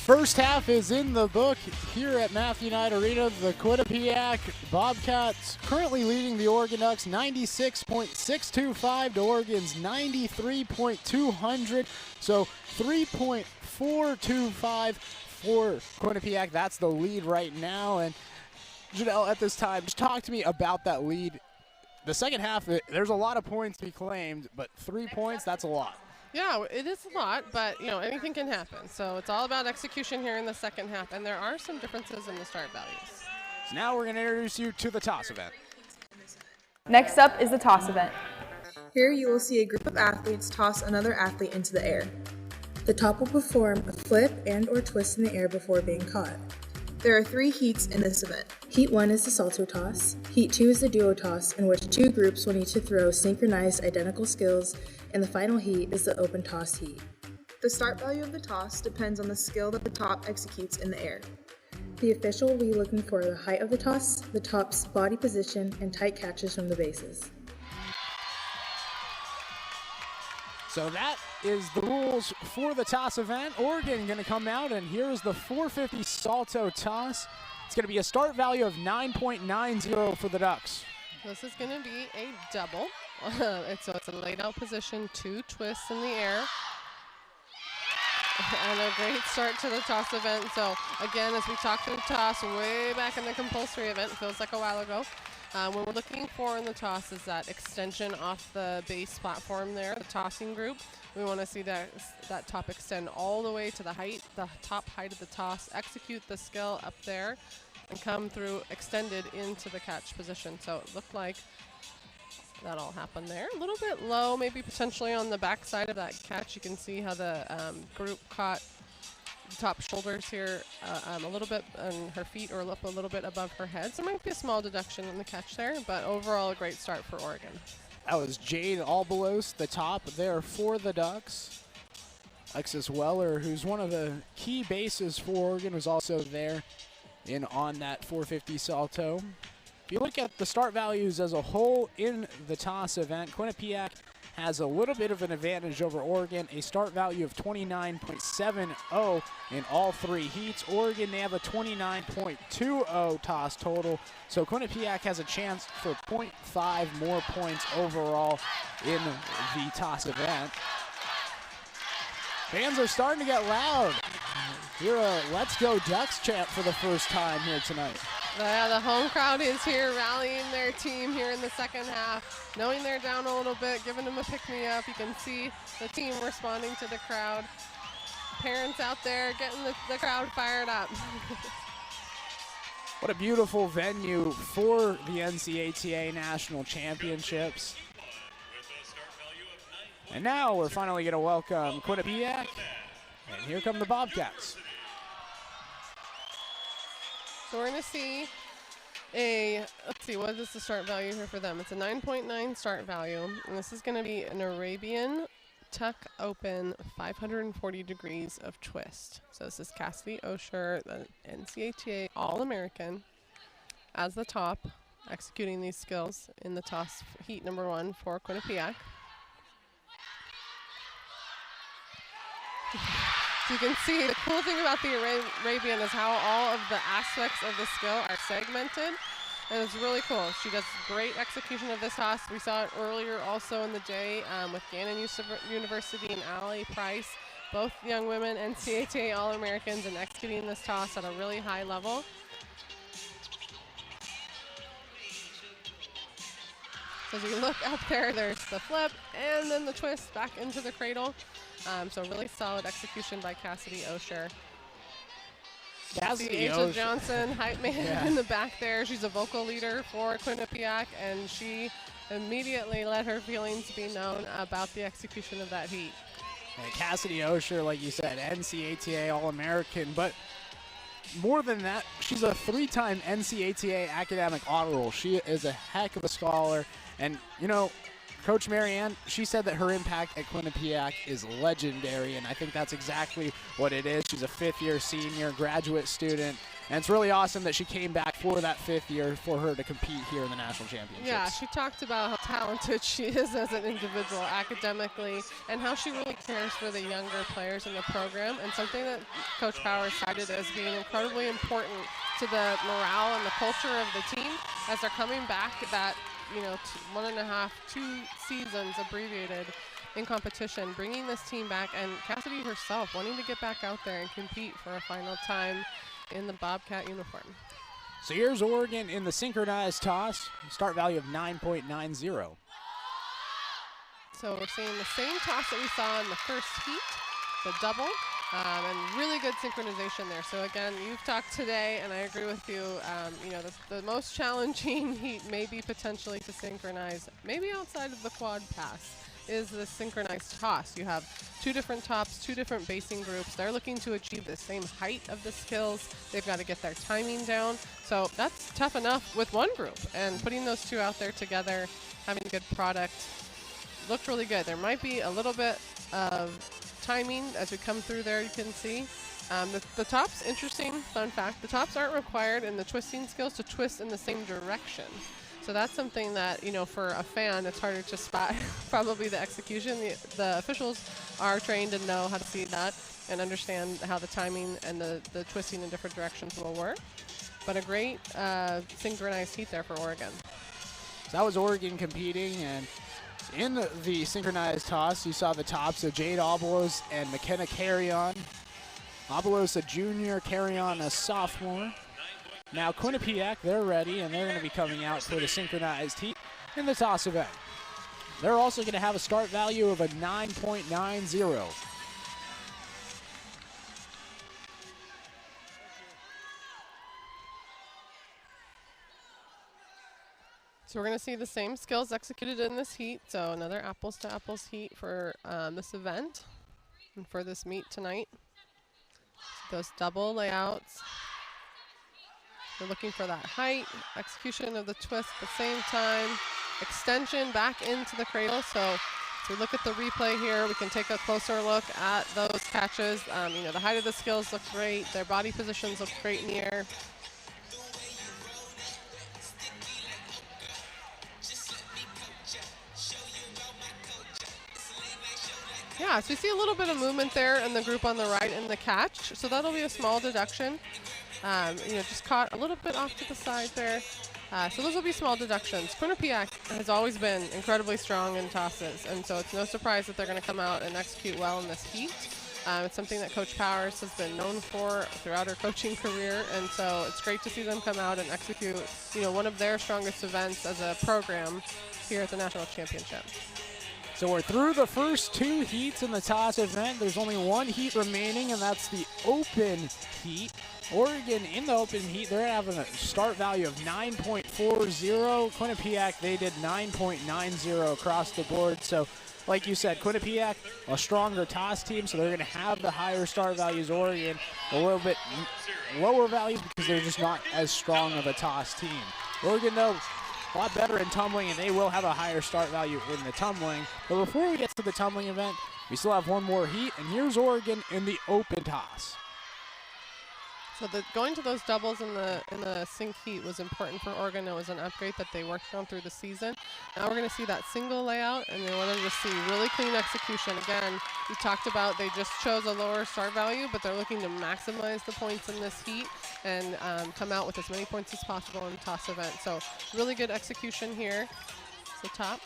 First half is in the book here at Matthew Knight Arena. The Quinnipiac Bobcats currently leading the Oregon Ducks 96.625 to Oregon's 93.200. So 3.425 for Quinnipiac. That's the lead right now. And Janelle, at this time, just talk to me about that lead. The second half, there's a lot of points to be claimed, but 3 points, that's a lot. Yeah, it is a lot, but anything can happen. So it's all about execution here in the second half, and there are some differences in the start values. So now we're going to introduce you to the toss event. Next up is the toss event. Here you will see a group of athletes toss another athlete into the air. The top will perform a flip and/or twist in the air before being caught. There are 3 heats in this event. Heat 1 is the salto toss. Heat 2 is the duo toss, in which 2 groups will need to throw synchronized identical skills, and the final heat is the open toss heat. The start value of the toss depends on the skill that the top executes in the air. The official will be looking for the height of the toss, the top's body position, and tight catches from the bases. So that is the rules for the toss event. Oregon going to come out, and here's the 450 salto toss. It's going to be a start value of 9.90 for the Ducks. This is going to be a double. So it's a laid out position, 2 twists in the air. And a great start to the toss event. So again, as we talked through toss way back in the compulsory event, feels like a while ago. What we're looking for in the toss is that extension off the base platform there, the tossing group. We want to see that top extend all the way to the top height of the toss, execute the skill up there, and come through extended into the catch position. So it looked like that all happened there. A little bit low, maybe potentially on the back side of that catch. You can see how the group caught the top shoulders here a little bit, and her feet are up a little bit above her head. So there might be a small deduction in the catch there, but overall a great start for Oregon. That was Jade Albalos, the top there for the Ducks. Alexis Weller, who's one of the key bases for Oregon, was also there on that 450 salto. If you look at the start values as a whole in the toss event, Quinnipiac has a little bit of an advantage over Oregon, a start value of 29.70 in all 3 heats. Oregon, they have a 29.20 toss total, so Quinnipiac has a chance for 0.5 more points overall in the toss event. Fans are starting to get loud. Hear a Let's Go Ducks chant for the first time here tonight. Yeah, the home crowd is here rallying their team here in the second half. Knowing they're down a little bit, giving them a pick-me-up. You can see the team responding to the crowd. Parents out there getting the crowd fired up. What a beautiful venue for the NCATA National Championships. And now we're finally going to welcome Quinnipiac. And here come the Bobcats. So we're going to see let's see, what is the start value here for them? It's a 9.9 start value. And this is going to be an Arabian tuck open 540 degrees of twist. So this is Cassidy Osher, the NCATA All-American, as the top, executing these skills in the toss heat number 1 for Quinnipiac. So you can see the cool thing about the Arabian is how all of the aspects of the skill are segmented. And it's really cool. She does great execution of this toss. We saw it earlier also in the day with Gannon University and Allie Price, both young women NCATA All-Americans, and executing this toss at a really high level. So as you look up there, there's the flip and then the twist back into the cradle. So really solid execution by Cassidy Osher. Cassidy Angel Osher. Johnson, hype man in the back there. She's a vocal leader for Quinnipiac, and she immediately let her feelings be known about the execution of that heat. And Cassidy Osher, like you said, NCATA All-American, but more than that, she's a 3-time NCATA academic honor roll. She is a heck of a scholar, and you know, Coach Marianne, she said that her impact at Quinnipiac is legendary, and I think that's exactly what it is. She's a 5th-year senior graduate student, and it's really awesome that she came back for that 5th year for her to compete here in the national championships. Yeah, she talked about how talented she is as an individual academically and how she really cares for the younger players in the program, and something that Coach Powers cited as being incredibly important to the morale and the culture of the team as they're coming back that, you know, 1.5, 2 seasons abbreviated in competition, bringing this team back, and Cassidy herself wanting to get back out there and compete for a final time in the Bobcat uniform. So here's Oregon in the synchronized toss, start value of 9.90. So we're seeing the same toss that we saw in the first heat, the double, and really good synchronization there. So again, you've talked today, and I agree with you, you know, the most challenging heat may be potentially to synchronize, maybe outside of the quad pass, is the synchronized toss. You have 2 different tops, 2 different basing groups. They're looking to achieve the same height of the skills. They've got to get their timing down. So that's tough enough with one group, and putting those 2 out there together, having a good product, looked really good. There might be a little bit of timing as we come through there, you can see. The tops, interesting fun fact, the tops aren't required in the twisting skills to twist in the same direction. So that's something that, you know, for a fan, it's harder to spot probably the execution. The officials are trained and know how to see that and understand how the timing and the twisting in different directions will work. But a great synchronized heat there for Oregon. So that was Oregon competing, and in the synchronized toss, you saw the tops of Jade Obolos and McKenna Carrion. Obolos a junior, Carrion a sophomore. Now Quinnipiac, they're ready, and they're going to be coming out for the synchronized heat in the toss event. They're also going to have a start value of a 9.90. So we're going to see the same skills executed in this heat. So another apples to apples heat for this event and for this meet tonight. Those double layouts. We're looking for that height, execution of the twist at the same time, extension back into the cradle. So as we look at the replay here, we can take a closer look at those catches. You know, the height of the skills look great. Their body positions look great in the air. Yeah, so you see a little bit of movement there in the group on the right in the catch. So that'll be a small deduction. You know, just caught a little bit off to the side there. So those will be small deductions. Quinnipiac has always been incredibly strong in tosses, and so it's no surprise that they're going to come out and execute well in this heat. It's something that Coach Powers has been known for throughout her coaching career, and so it's great to see them come out and execute, one of their strongest events as a program here at the National Championship. So we're through the first 2 heats in the toss event. There's only 1 heat remaining, and that's the open heat. Oregon in the open heat, they're having a start value of 9.40. Quinnipiac, they did 9.90 across the board. So like you said, Quinnipiac, a stronger toss team, so they're going to have the higher start values. Oregon, a little bit lower values because they're just not as strong of a toss team. Oregon, though, a lot better in tumbling, and they will have a higher start value in the tumbling. But before we get to the tumbling event, we still have 1 more heat, and here's Oregon in the open toss. So going to those doubles in the sink heat was important for Oregon. It was an upgrade that they worked on through the season. Now we're going to see that single layout, and they wanted to see really clean execution. Again, we talked about they just chose a lower start value, but they're looking to maximize the points in this heat and come out with as many points as possible in the toss event. So really good execution here. So top.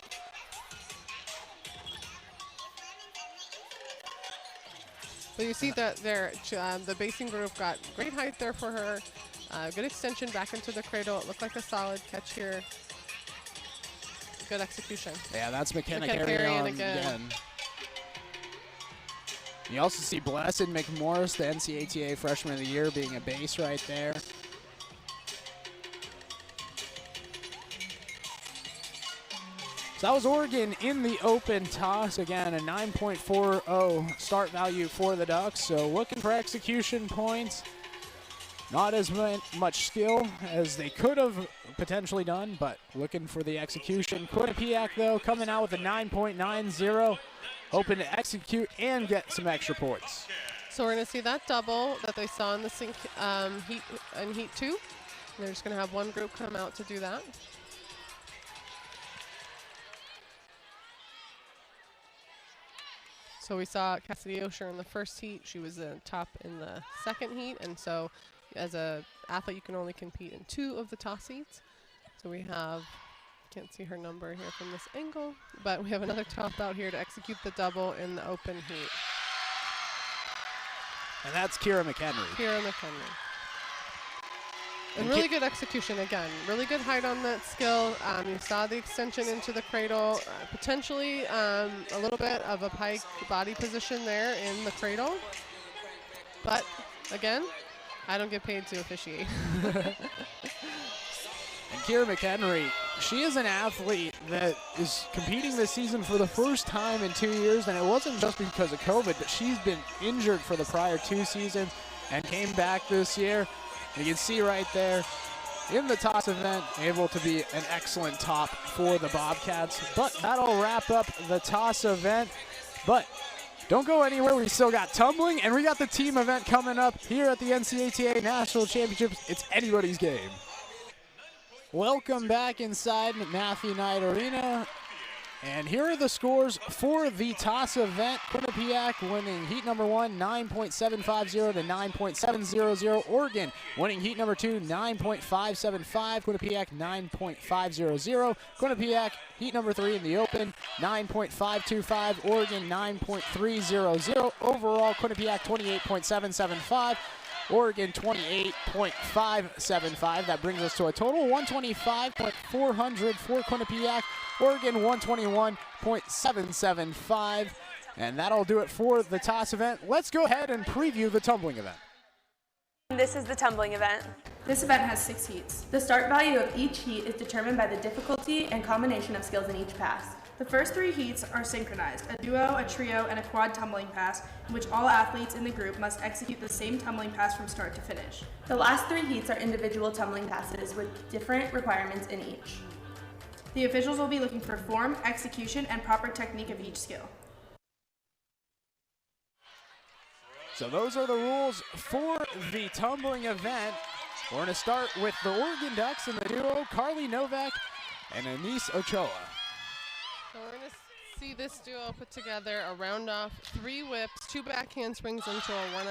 So you see that there, the basing group got great height there for her. Good extension back into the cradle. It looked like a solid catch here. Good execution. Yeah, that's McKenna carrying on again. You also see Blessed McMorris, the NCATA Freshman of the Year, being a base right there. So that was Oregon in the open toss. Again, a 9.40 start value for the Ducks. So looking for execution points. Not as much skill as they could have potentially done, but looking for the execution. Quinnipiac, though, coming out with a 9.90, hoping to execute and get some extra points. So we're going to see that double that they saw in the sink heat in heat 2. And they're just going to have 1 group come out to do that. So we saw Cassidy Osher in the first heat. She was the top in the second heat, and so as a athlete, you can only compete in 2 of the toss heats. So we have, can't see her number here from this angle, but we have another top out here to execute the double in the open heat. And that's Kira McHenry. Kira McHenry. And really good execution again. Really good height on that skill. You saw the extension into the cradle. Potentially a little bit of a pike body position there in the cradle. But again, I don't get paid to officiate. And Kira McHenry, she is an athlete that is competing this season for the first time in 2 years, and it wasn't just because of COVID, but she's been injured for the prior 2 seasons and came back this year. You can see right there in the toss event, able to be an excellent top for the Bobcats. But that'll wrap up the toss event. But don't go anywhere. We still got tumbling, and we got the team event coming up here at the NCATA National Championships. It's anybody's game. Welcome back inside Matthew Knight Arena. And here are the scores for the toss event. Quinnipiac winning heat number 1, 9.750 to 9.700. Oregon winning heat number 2, 9.575. Quinnipiac 9.500. Quinnipiac heat number 3 in the open, 9.525. Oregon 9.300. Overall, Quinnipiac 28.775. Oregon 28.575. That brings us to a total 125.400 for Quinnipiac. Oregon 121.775. And that'll do it for the toss event. Let's go ahead and preview the tumbling event. This is the tumbling event. This event has 6 heats. The start value of each heat is determined by the difficulty and combination of skills in each pass. The first 3 heats are synchronized, a duo, a trio, and a quad tumbling pass, in which all athletes in the group must execute the same tumbling pass from start to finish. The last 3 heats are individual tumbling passes with different requirements in each. The officials will be looking for form, execution, and proper technique of each skill. So those are the rules for the tumbling event. We're going to start with the Oregon Ducks in the duo, Carly Novak and Anise Ochoa. So we're going to see this duo put together a round off, 3 whips, 2 back handsprings into a 1.5.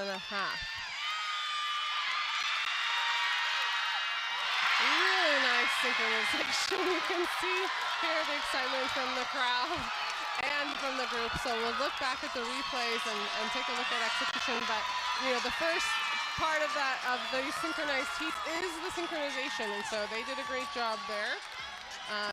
Really nice synchronization. You can see here the excitement from the crowd and from the group. So we'll look back at the replays and take a look at execution. But the first part of the synchronized heat is the synchronization, and so they did a great job there.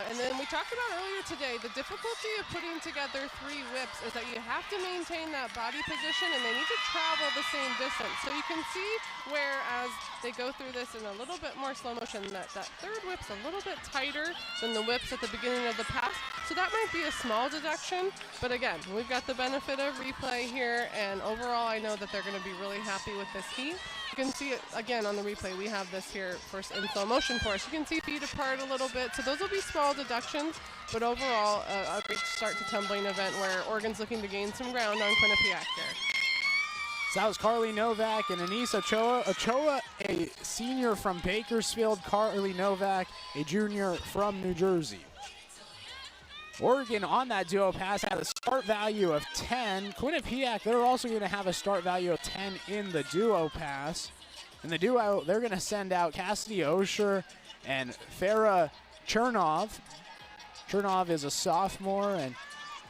And then we talked about earlier today, the difficulty of putting together 3 whips is that you have to maintain that body position and they need to travel the same distance. So you can see where as they go through this in a little bit more slow motion, that third whip's a little bit tighter than the whips at the beginning of the pass. So that might be a small deduction, but again, we've got the benefit of replay here, and overall I know that they're going to be really happy with this heat. You can see it again on the replay. We have this here first in slow motion for us. You can see feet apart a little bit, so those will be small deductions, but overall a great start to tumbling event where Oregon's looking to gain some ground on Quinnipiac here. So that was Carly Novak and Anise Ochoa. Ochoa, a senior from Bakersfield. Carly Novak, a junior from New Jersey. Oregon on that duo pass had a start value of 10. Quinnipiac, they're also going to have a start value of 10 in the duo pass. In the duo, they're going to send out Cassidy Osher and Farah Chernov. Chernov is a sophomore, and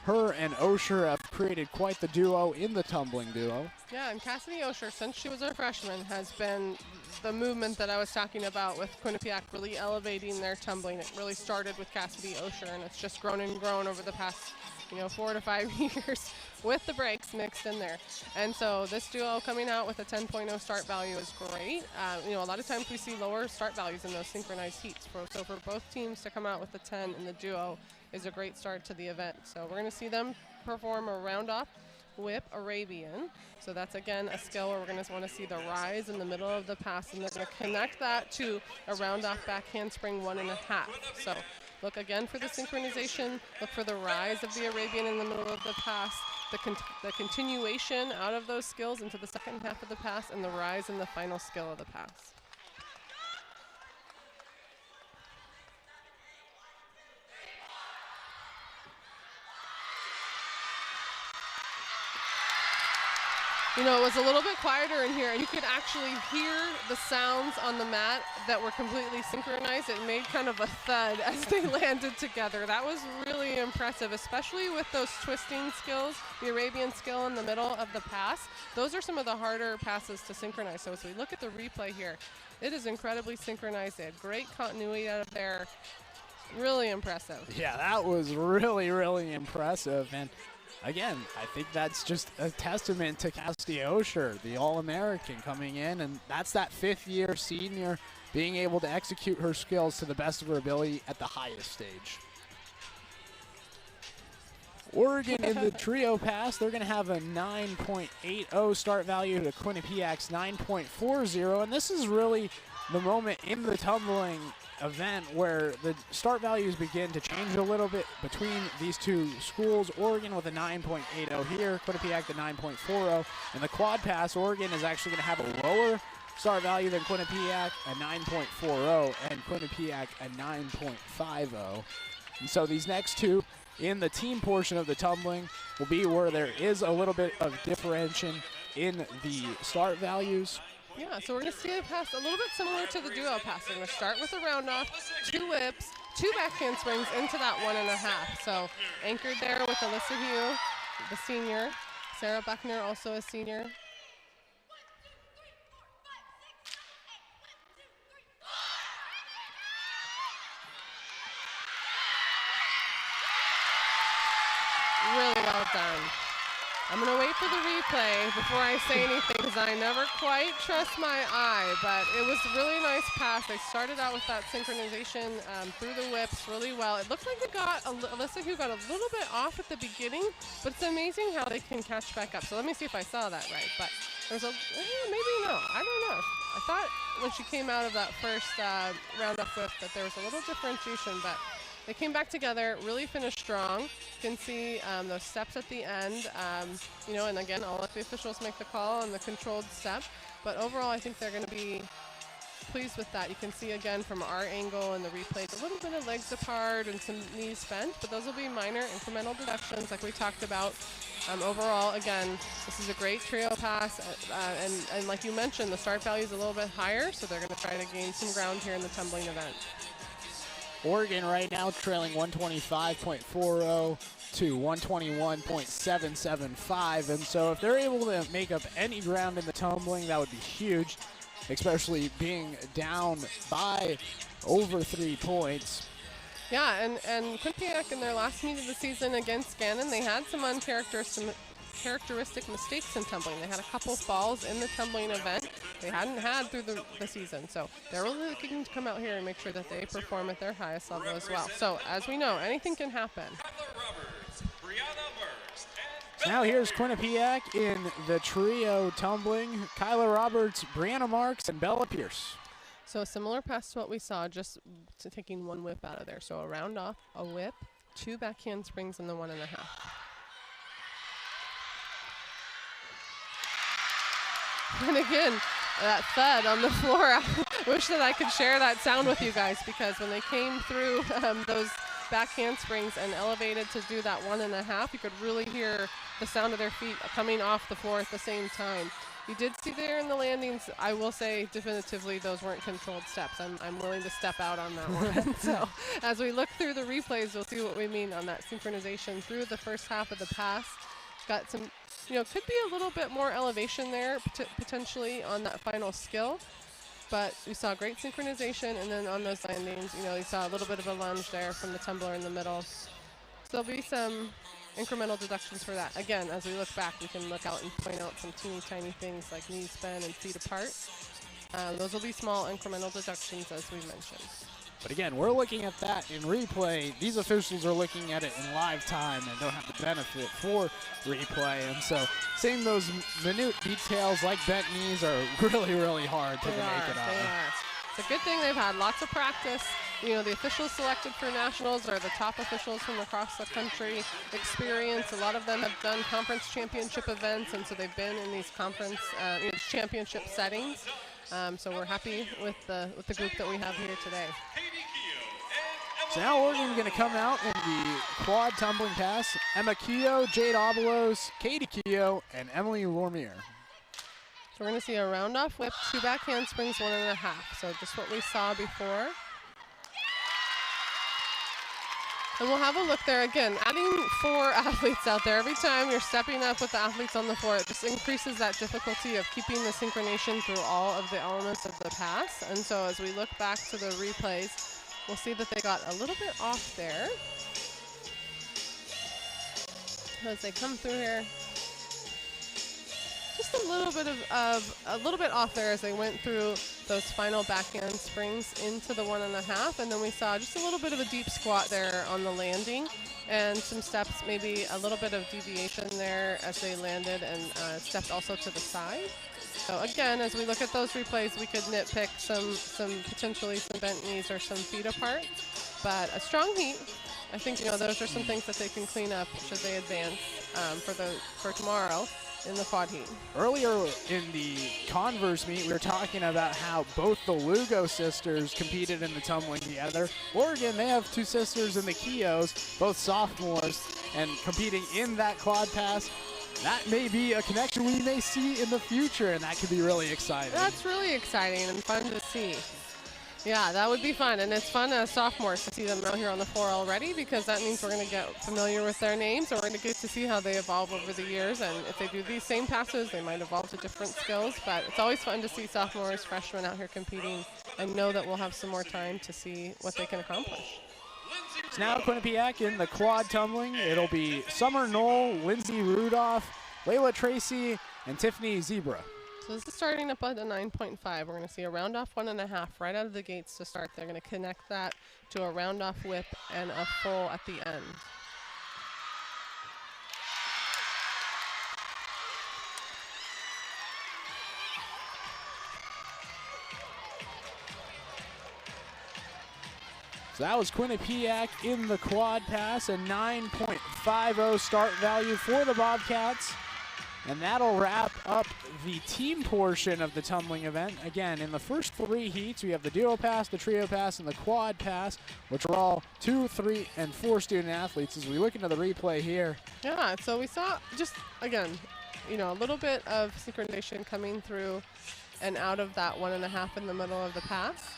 her and Osher have created quite the duo in the tumbling duo. Yeah, and Cassidy Osher, since she was a freshman, has been the movement that I was talking about with Quinnipiac really elevating their tumbling. It really started with Cassidy Osher, and it's just grown and grown over the past 4 to 5 years with the breaks mixed in there. And so this duo coming out with a 10.0 start value is great. A lot of times we see lower start values in those synchronized heats. So for both teams to come out with the 10 in the duo is a great start to the event. So we're going to see them perform a round-off whip Arabian. So that's, again, a skill where we're going to want to see the rise in the middle of the pass, and they're going to connect that to a round-off back handspring 1.5. So look again for the synchronization. Look for the rise of the Arabian in the middle of the pass, the continuation out of those skills into the second half of the pass, and the rise in the final skill of the pass. It was a little bit quieter in here, and you could actually hear the sounds on the mat that were completely synchronized. It made kind of a thud as they landed together. That was really impressive, especially with those twisting skills, the Arabian skill in the middle of the pass. Those are some of the harder passes to synchronize. So as we look at the replay here, it is incredibly synchronized. They had great continuity out of there. Really impressive. Yeah, that was really, really impressive. And again, I think that's just a testament to Cassidy Osher, the All-American coming in, and that's that 5th-year senior being able to execute her skills to the best of her ability at the highest stage. Oregon in the trio pass, they're going to have a 9.80 start value to Quinnipiac's 9.40, and this is really the moment in the tumbling event where the start values begin to change a little bit between these two schools. Oregon with a 9.80 here, Quinnipiac the 9.40. In the quad pass, Oregon is actually going to have a lower start value than Quinnipiac, a 9.40, and Quinnipiac a 9.50. And so these next two in the team portion of the tumbling will be where there is a little bit of differentiation in the start values. Yeah, so we're going to see a pass a little bit similar to the duo pass. We're going to start with a round off, 2 whips, 2 backhand swings into that 1.5. So anchored there with Alyssa Hugh, the senior. Sarah Buckner, also a senior. Really well done. I'm going to wait for the replay before I say anything because I never quite trust my eye, but it was a really nice pass. They started out with that synchronization through the whips really well. It looked like they got, Alyssa Hugh got a little bit off at the beginning, but it's amazing how they can catch back up. So let me see if I saw that right, but there's maybe no, I don't know. I thought when she came out of that first round-off whip that there was a little differentiation, but they came back together, really finished strong. You can see those steps at the end, and again, I'll let the officials make the call on the controlled step. But overall, I think they're going to be pleased with that. You can see again from our angle in the replays, a little bit of legs apart and some knees bent, but those will be minor incremental deductions like we talked about. Overall, again, this is a great trio pass, and like you mentioned, the start value is a little bit higher, so they're going to try to gain some ground here in the tumbling event. Oregon right now trailing 125.40 to 121.775. And so if they're able to make up any ground in the tumbling, that would be huge, especially being down by over 3 points. Yeah, and Quinnipiac in their last meet of the season against Gannon, they had some uncharacteristic mistakes in tumbling. They had a couple falls in the tumbling event they hadn't had through the season. So they're really looking to come out here and make sure that they perform at their highest level as well. So as we know, anything can happen. So now here's Quinnipiac in the trio tumbling. Kyla Roberts, Brianna Marks, and Bella Pierce. So a similar pass to what we saw, just taking one whip out of there. So a round off, a whip, 2 back handsprings, and the 1.5. And again, that thud on the floor. I wish that I could share that sound with you guys, because when they came through those back handsprings and elevated to do that 1.5, you could really hear the sound of their feet coming off the floor at the same time. You did see there in the landings, I will say definitively those weren't controlled steps. I'm willing to step out on that one. So as we look through the replays, we'll see what we mean on that synchronization through the first half of the pass. Got some, could be a little bit more elevation there potentially on that final skill. But we saw great synchronization, and then on those landings, you saw a little bit of a lunge there from the tumbler in the middle. So there'll be some incremental deductions for that. Again, as we look back, we can look out and point out some teeny tiny things like knee bend and feet apart. Those will be small incremental deductions, as we mentioned. But again, we're looking at that in replay. These officials are looking at it in live time and don't have the benefit for replay. And so seeing those minute details like bent knees are really, really hard to the naked eye. It's a good thing they've had lots of practice. The officials selected for nationals are the top officials from across the country. Experience, a lot of them have done conference championship events, and so they've been in these conference championship settings. So we're happy with the group that we have here today. So now Oregon's going to come out in the quad tumbling pass. Emma Keogh, Jade Obolos, Katie Keogh, and Emily Lormier. So we're going to see a round off whip, 2 back handsprings, 1.5. So just what we saw before. And we'll have a look there again, adding 4 athletes out there. Every time you're stepping up with the athletes on the floor, it just increases that difficulty of keeping the synchronization through all of the elements of the pass. And so as we look back to the replays, we'll see that they got a little bit off there. As they come through here, just a little bit off there as they went through those final backhand springs into the 1.5, and then we saw just a little bit of a deep squat there on the landing, and some steps, maybe a little bit of deviation there as they landed and stepped also to the side. So again, as we look at those replays, we could nitpick some potentially some bent knees or some feet apart, but a strong heat. I think those are some things that they can clean up should they advance for tomorrow in the quad heat. Earlier in the Converse meet, we were talking about how both the Lugo sisters competed in the tumbling together. Oregon, they have 2 sisters in the Keoghs, both sophomores, and competing in that quad pass. That may be a connection we may see in the future, and that could be really exciting. That's really exciting and fun to see. Yeah, that would be fun, and it's fun as sophomores to see them out here on the floor already, because that means we're going to get familiar with their names, and we're going to get to see how they evolve over the years. And if they do these same passes, they might evolve to different skills, but it's always fun to see sophomores, freshmen out here competing, and know that we'll have some more time to see what they can accomplish. So now Quinnipiac in the quad tumbling. It'll be Summer Knoll, Lindsay Rudolph, Layla Tracy, and Tiffany Zebra. So this is starting up at a 9.5. We're going to see a round off 1.5 right out of the gates to start. They're going to connect that to a round off whip and a full at the end. So that was Quinnipiac in the quad pass, a 9.50 start value for the Bobcats. And that'll wrap up the team portion of the tumbling event. Again, in the first 3 heats, we have the duo pass, the trio pass, and the quad pass, which are all 2, 3, and 4 student athletes. As we look into the replay here. Yeah, so we saw just, again, a little bit of synchronization coming through and out of that 1.5 in the middle of the pass.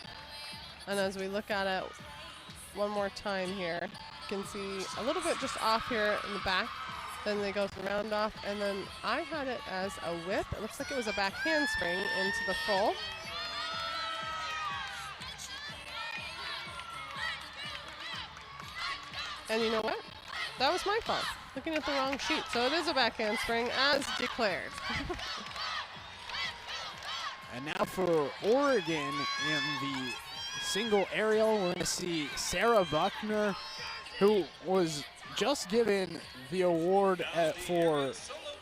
And as we look at it, one more time here. You can see a little bit just off here in the back. Then they go to the round off, and then I had it as a whip. It looks like it was a back handspring into the full. And you know what? That was my fault. Looking at the wrong sheet. So it is a back handspring as declared. And now for Oregon in the single aerial, we're going to see Sarah Buckner, who was just given the award for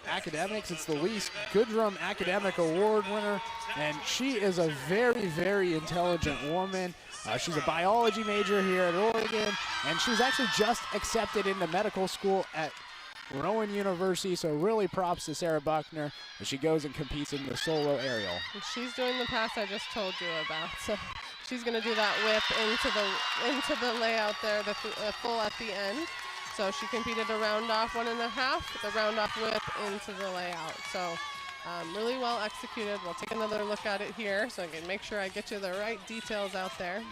academics. It's the Louise Goodrum Academic Award winner, and she is a very, very intelligent woman. She's a biology major here at Oregon, and she was actually just accepted into medical school at Rowan University, so really props to Sarah Buckner as she goes and competes in the solo aerial. And she's doing the pass I just told you about, so she's going to do that whip into the layout there, the full at the end. So she competed a round off 1.5, the round off whip into the layout. So really well executed. We'll take another look at it here so I can make sure I get you the right details out there.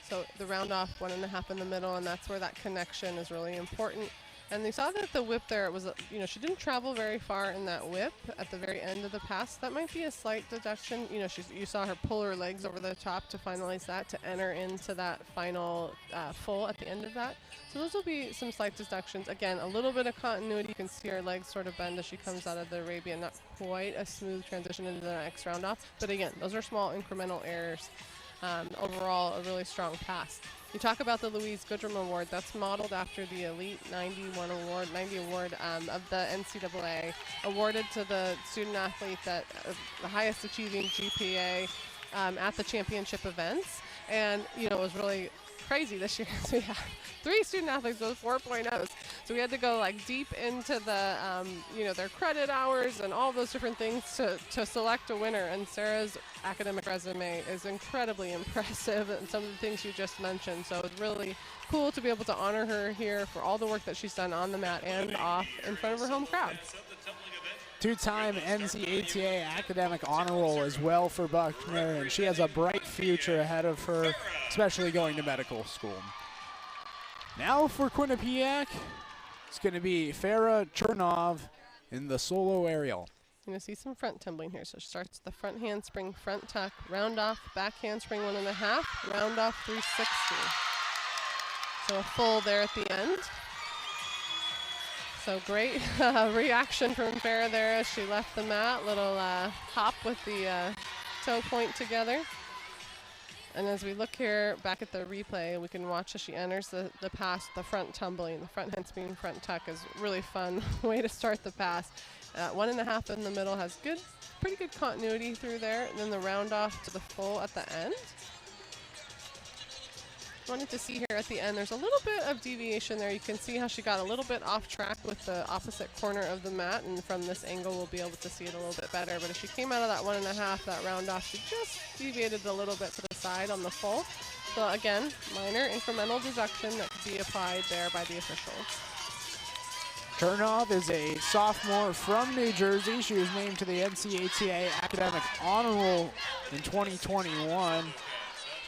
So the round off 1.5 in the middle, and that's where that connection is really important. And you saw that the whip there was, she didn't travel very far in that whip at the very end of the pass. That might be a slight deduction. You saw her pull her legs over the top to finalize that, to enter into that final full at the end of that. So those will be some slight deductions. Again, a little bit of continuity. You can see her legs sort of bend as she comes out of the Arabian. Not quite a smooth transition into the next round off. But again, those are small incremental errors. Overall, a really strong pass. You talk about the Louise Goodrum Award. That's modeled after the Elite 90 Award of the NCAA, awarded to the student athlete that the highest achieving GPA at the championship events. And it was really crazy this year. So we had 3 student athletes with 4.0s. So we had to go deep into the their credit hours and all those different things to select a winner. And Sarah's academic resume is incredibly impressive, and some of the things you just mentioned. So it's really cool to be able to honor her here for all the work that she's done on the mat and off in front of her home crowd. 2-time NCATA academic honor roll as well for Buckner, and she has a bright future ahead of her, especially going to medical school. Now for Quinnipiac, it's going to be Farah Chernov in the solo aerial. You're going to see some front tumbling here. So she starts the front handspring, front tuck, round off, back handspring 1.5, round off 360. So a full there at the end. So great reaction from Farah there as she left the mat. Little hop with the toe point together. And as we look here back at the replay, we can watch as she enters the pass, the front tumbling. The front handspring, front tuck is really fun way to start the pass. 1.5 in the middle has pretty good continuity through there. And then the round off to the full at the end. Wanted to see here at the end, there's a little bit of deviation there. You can see how she got a little bit off track with the opposite corner of the mat, and from this angle we'll be able to see it a little bit better. But as she came out of that 1.5, that round off, she just deviated a little bit to the side on the full. So again, minor incremental deduction that could be applied there by the officials. Chernov is a sophomore from New Jersey. She was named to the NCATA Academic Honor Roll in 2021.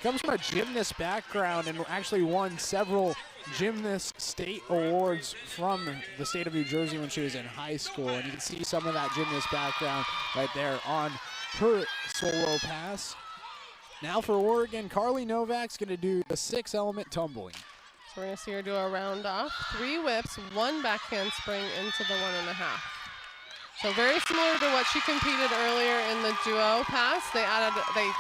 Comes from a gymnast background and actually won several gymnast state awards from the state of New Jersey when she was in high school. And you can see some of that gymnast background right there on her solo pass. Now for Oregon, Carly Novak's going to do the 6-element tumbling. So we're going to see her do a round off, 3 whips, 1 back handspring into the 1.5. So very similar to what she competed earlier in the duo pass. They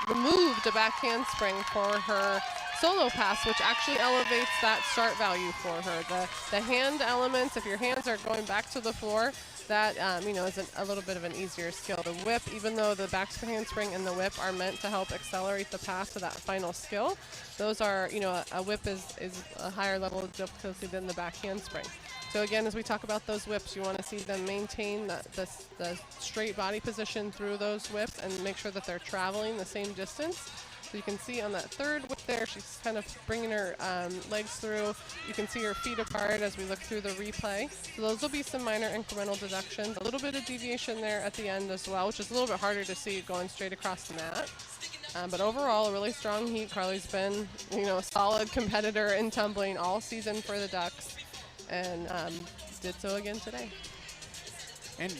removed a back handspring for her solo pass, which actually elevates that start value for her. The hand elements, if your hands are going back to the floor, that is a little bit of an easier skill. The whip, even though the back handspring and the whip are meant to help accelerate the pass to that final skill, those are, a whip is a higher level of difficulty than the back handspring. So again, as we talk about those whips, you want to see them maintain the straight body position through those whips and make sure that they're traveling the same distance. So you can see on that third whip there, she's kind of bringing her legs through. You can see her feet apart as we look through the replay. So those will be some minor incremental deductions. A little bit of deviation there at the end as well, which is a little bit harder to see going straight across the mat. But overall, a really strong heat. Carly's been, a solid competitor in tumbling all season for the Ducks, and did so again today. And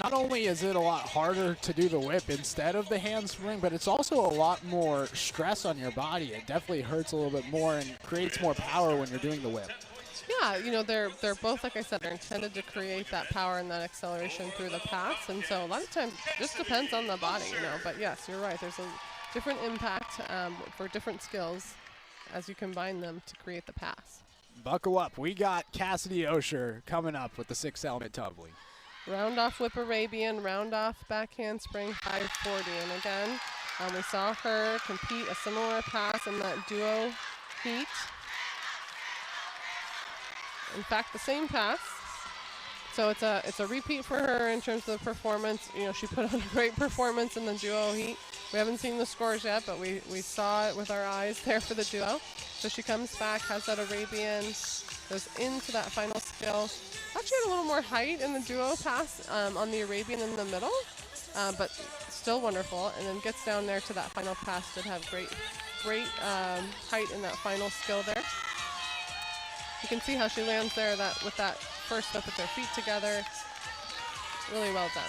not only is it a lot harder to do the whip instead of the handspring, but it's also a lot more stress on your body. It definitely hurts a little bit more and creates more power when you're doing the whip. Yeah, they're both, like I said, they're intended to create that power and that acceleration through the pass, and so a lot of times it just depends on the body, But yes, you're right. There's a different impact for different skills as you combine them to create the pass. Buckle up. We got Cassidy Osher coming up with the 6 element tumbling. Round off whip Arabian, round off back handspring 540, and again, we saw her compete a similar pass in that duo heat. In fact, the same pass. So it's a repeat for her in terms of the performance. She put on a great performance in the duo heat. We haven't seen the scores yet, but we saw it with our eyes there for the duo. So she comes back, has that Arabian, goes into that final skill. Actually had a little more height in the duo pass on the Arabian in the middle, but still wonderful. And then gets down there to that final pass. Did have great height in that final skill there. You can see how she lands there with that first whip with her feet together. Really well done.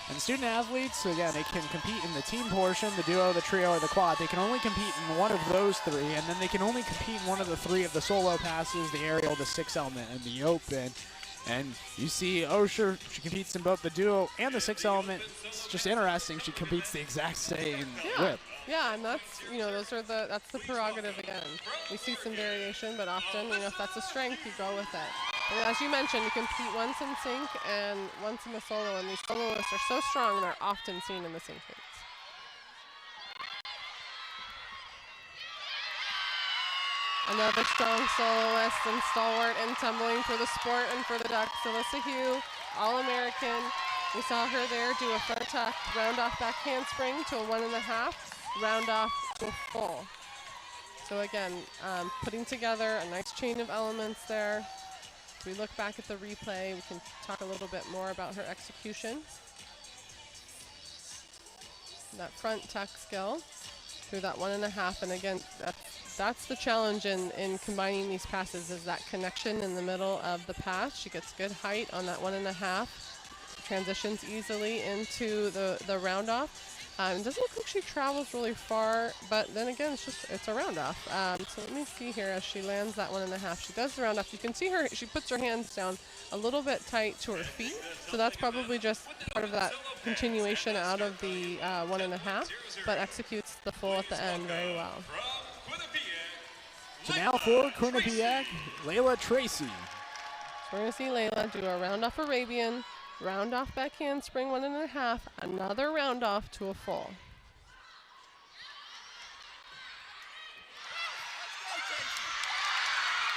And student athletes, again, they can compete in the team portion, the duo, the trio, or the quad. They can only compete in one of those 3, and then they can only compete in one of the 3 of the solo passes, the aerial, the 6 element, and the open. And you see Osher, she competes in both the duo and the 6 element. It's just interesting, she competes the exact same whip. Yeah, and that's, that's the prerogative again. We see some variation, but often, if that's a strength, you go with it. And as you mentioned, you compete once in sync and once in the solo, and these soloists are so strong, they're often seen in the sync heats. Another strong soloist and stalwart in tumbling for the sport and for the Ducks, Alyssa Hugh, All-American. We saw her there do a front tuck, round off back handspring to a 1.5, round off to a full. So again, putting together a nice chain of elements there. If we look back at the replay, we can talk a little bit more about her execution. That front tuck skill through that 1.5, and again, that's the challenge in combining these passes, is that connection in the middle of the pass. She gets good height on that 1.5, transitions easily into the round off. It doesn't look like she travels really far, but then again, it's a round off. So let me see here as she lands that 1.5. She does the round off. You can see she puts her hands down a little bit tight to her feet. So that's probably just part of that continuation out of the 1.5, but executes the full at the end very well. So now for Quinnipiac, Layla Tracy. So we're going to see Layla do a round off Arabian, round off back handspring 1.5, another round off to a full.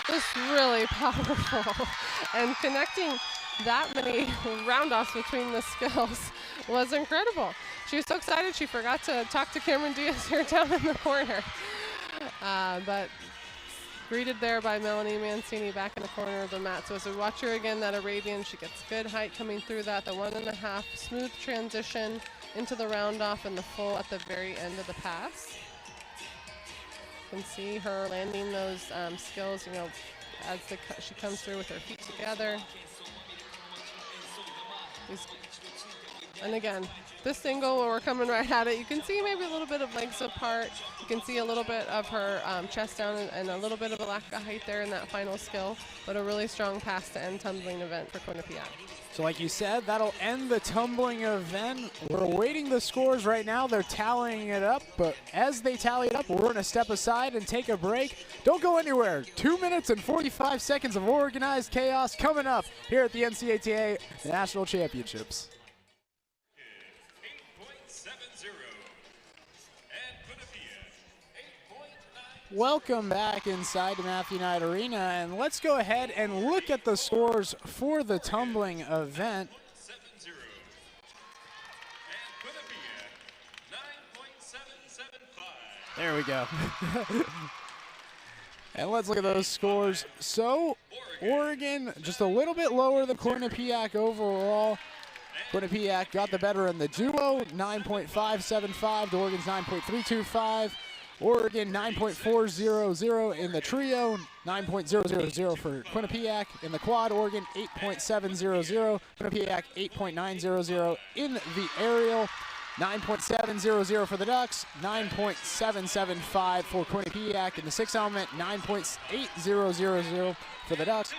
Just really powerful. And connecting that many round offs between the skills was incredible. She was so excited she forgot to talk to Cameron Diaz here down in the corner. But greeted there by Melanie Mancini back in the corner of the mat. So as we watch her again, that Arabian, she gets good height coming through that, the 1.5, smooth transition into the round off and the full at the very end of the pass. You can see her landing those skills, as she comes through with her feet together. And again, this single where we're coming right at it, you can see maybe a little bit of legs apart. You can see a little bit of her chest down and a little bit of a lack of height there in that final skill, but a really strong pass to end tumbling event for Quinnipiac. So like you said, that'll end the tumbling event. We're awaiting the scores right now. They're tallying it up, but as they tally it up, we're going to step aside and take a break. Don't go anywhere. 2 minutes and 45 seconds of organized chaos coming up here at the NCATA National Championships. Welcome back inside the Matthew Knight Arena, and let's go ahead and look at the scores for the tumbling event. There we go. And let's look at those scores. So, Oregon just a little bit lower than Quinnipiac overall. Quinnipiac got the better in the duo, 9.575 to Oregon's 9.325. Oregon 9.400 in the trio, 9.000 for Quinnipiac. In the quad, Oregon 8.700, Quinnipiac 8.900 in the aerial, 9.700 for the Ducks, 9.775 for Quinnipiac. In the six element, 9.8000 for the Ducks,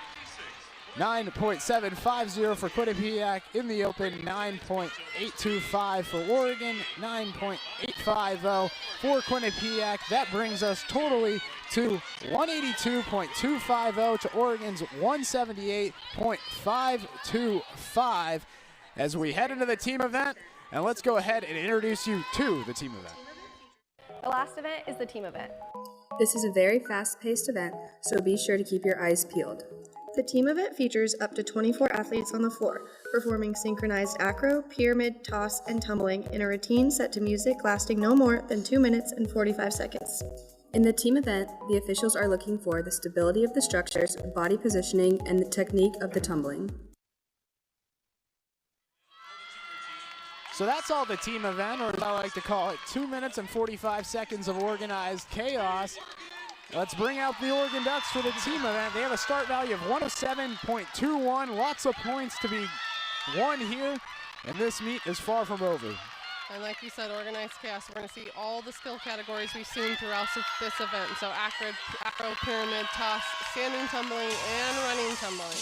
9.750 for Quinnipiac. In the open, 9.825 for Oregon, 9.850 for Quinnipiac. That brings us totally to 182.250 to Oregon's 178.525 as we head into the team event. And let's go ahead and introduce you to the team event. The last event is the team event. This is a very fast-paced event, so be sure to keep your eyes peeled. The team event features up to 24 athletes on the floor, performing synchronized acro, pyramid, toss, and tumbling in a routine set to music lasting no more than 2 minutes and 45 seconds. In the team event, the officials are looking for the stability of the structures, body positioning, and the technique of the tumbling. So that's all the team event, or as I like to call it, 2 minutes and 45 seconds of organized chaos. Let's bring out the Oregon Ducks for the team event. They have a start value of 107.21. Lots of points to be won here, and this meet is far from over. And like you said, organized chaos. We're going to see all the skill categories we've seen throughout this event. So acro, pyramid, toss, standing tumbling, and running tumbling.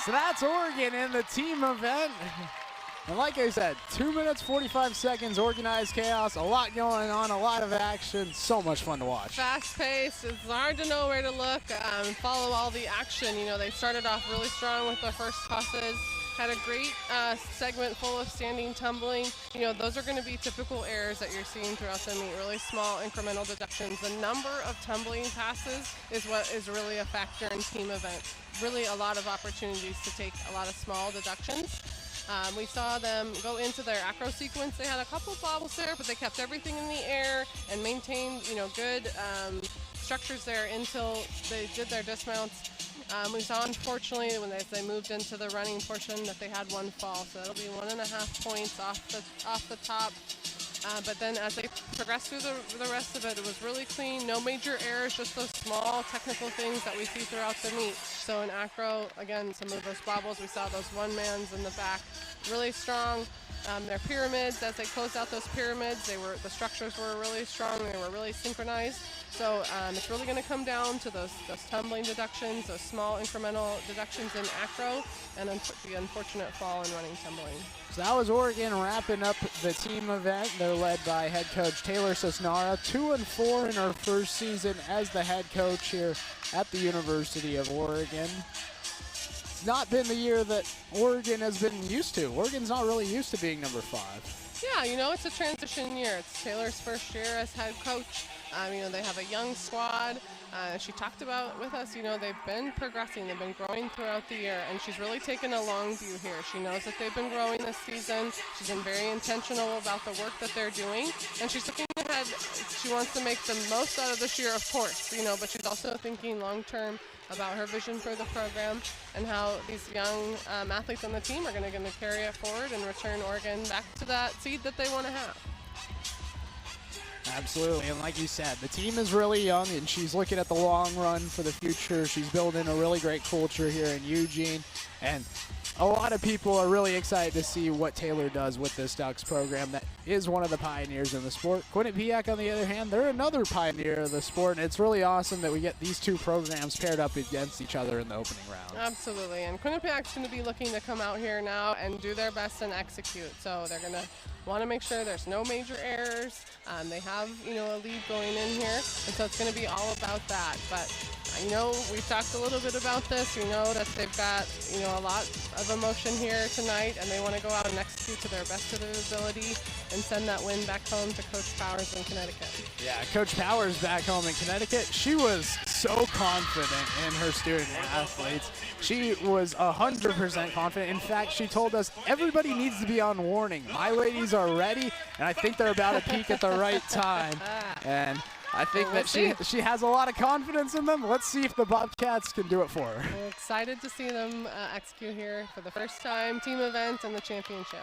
So that's Oregon in the team event. And like I said, 2 minutes, 45 seconds, organized chaos, a lot going on, a lot of action, so much fun to watch. Fast paced, it's hard to know where to look, follow all the action. You know, they started off really strong with the first tosses, had a great segment full of standing tumbling. You know, those are going to be typical errors that you're seeing throughout the meet, really small incremental deductions. The number of tumbling passes is what is really a factor in team event. Really a lot of opportunities to take a lot of small deductions. We saw them go into their acro sequence. They had a couple bobbles there, but they kept everything in the air and maintained, good structures there until they did their dismounts. We saw, unfortunately, when they moved into the running portion, that they had one fall, so that'll be 1.5 points off the top. But then as they progressed through the rest of it, it was really clean. No major errors, just those small technical things that we see throughout the meet. So in acro, again, some of those bobbles, we saw those one-mans in the back, really strong. Their pyramids, as they closed out those pyramids, the structures were really strong. They were really synchronized. So it's really going to come down to those tumbling deductions, those small incremental deductions in acro, and the unfortunate fall in running tumbling. So that was Oregon wrapping up the team event. They're led by head coach Taylor Cisnara, 2-4 in her first season as the head coach here at the University of Oregon. It's not been the year that Oregon has been used to. Oregon's not really used to being number 5. Yeah, it's a transition year. It's Taylor's first year as head coach. They have a young squad. She talked about with us, they've been progressing. They've been growing throughout the year, and she's really taken a long view here. She knows that they've been growing this season. She's been very intentional about the work that they're doing, and she's looking ahead. She wants to make the most out of this year, of course, but she's also thinking long-term about her vision for the program and how these young athletes on the team are going to carry it forward and return Oregon back to that seed that they want to have. Absolutely, and like you said, the team is really young, and she's looking at the long run for the future. She's building a really great culture here in Eugene, and a lot of people are really excited to see what Taylor does with this Ducks program that is one of the pioneers in the sport. Quinnipiac, on the other hand, they're another pioneer of the sport, and it's really awesome that we get these two programs paired up against each other in the opening round. Absolutely, and Quinnipiac's going to be looking to come out here now and do their best and execute. So they're going to want to make sure there's no major errors. They have, a lead going in here, and so it's going to be all about that. But we've talked a little bit about this. That they've got, a lot of emotion here tonight, and they want to go out and execute to their best of their ability and send that win back home to Coach Powers in Connecticut. Yeah, Coach Powers back home in Connecticut. She was so confident in her student athletes. She was 100% confident. In fact, she told us everybody needs to be on warning. My ladies are ready, and I think they're about to peak at the right time. And I think that she has a lot of confidence in them. Let's see if the Bobcats can do it for her. We're excited to see them execute here for the first time, team event and the championship.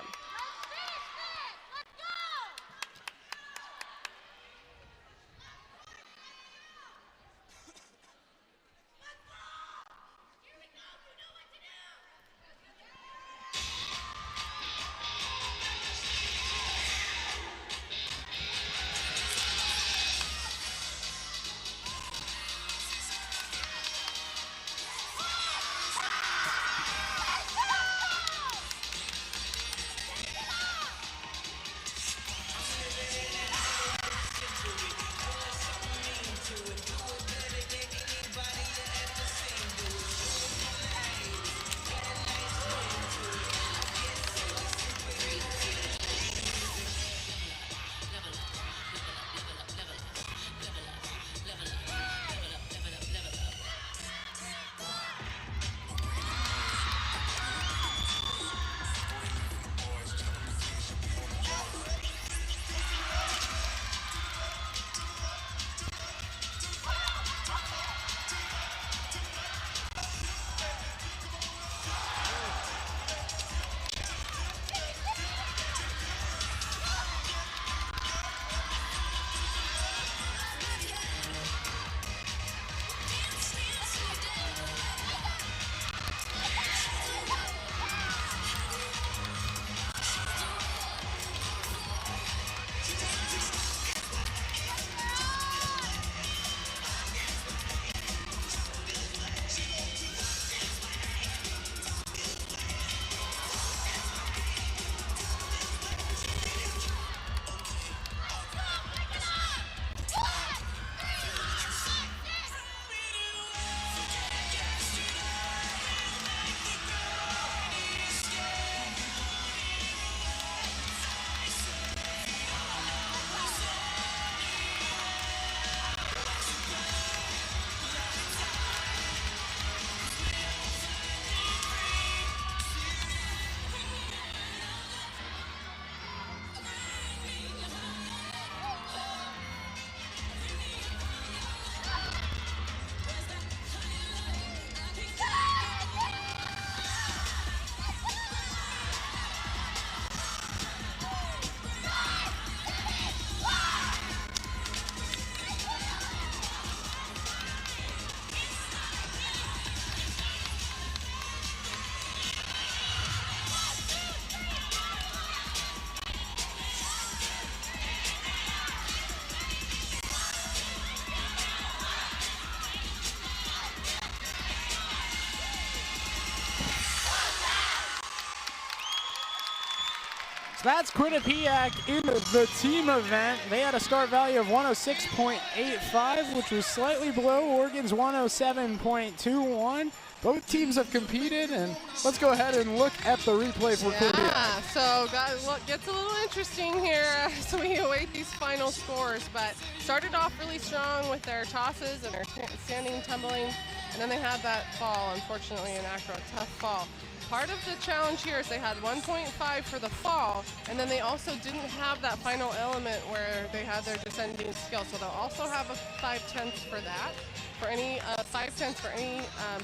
that's Quinnipiac in the team event. They had a start value of 106.85, which was slightly below Oregon's 107.21. Both teams have competed, and let's go ahead and look at the replay for Quinnipiac. Yeah, so guys, what gets a little interesting here as we await these final scores, but started off really strong with their tosses and their standing tumbling, and then they had that fall, unfortunately, in Acro, tough fall. Part of the challenge here is they had 1.5 for the fall, and then they also didn't have that final element where they had their descending skill, so they'll also have a 5/10 for that. For any 5/10 for any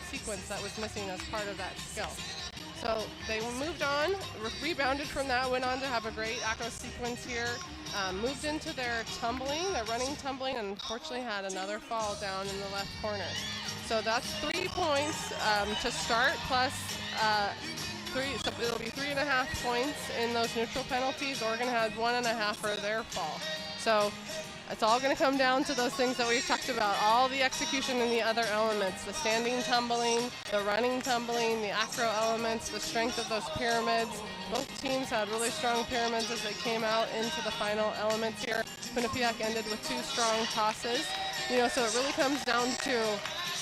sequence that was missing as part of that skill. So they moved on, rebounded from that, went on to have a great Acro sequence here, moved into their tumbling, their running tumbling, and unfortunately had another fall down in the left corner. So that's 3 points to start, plus so it'll be 3.5 points in those neutral penalties. Oregon had 1.5 for their fall. So it's all going to come down to those things that we've talked about, all the execution and the other elements, the standing tumbling, the running tumbling, the Acro elements, the strength of those pyramids. Both teams had really strong pyramids as they came out into the final elements here. Quinnipiac ended with 2 strong tosses. So it really comes down to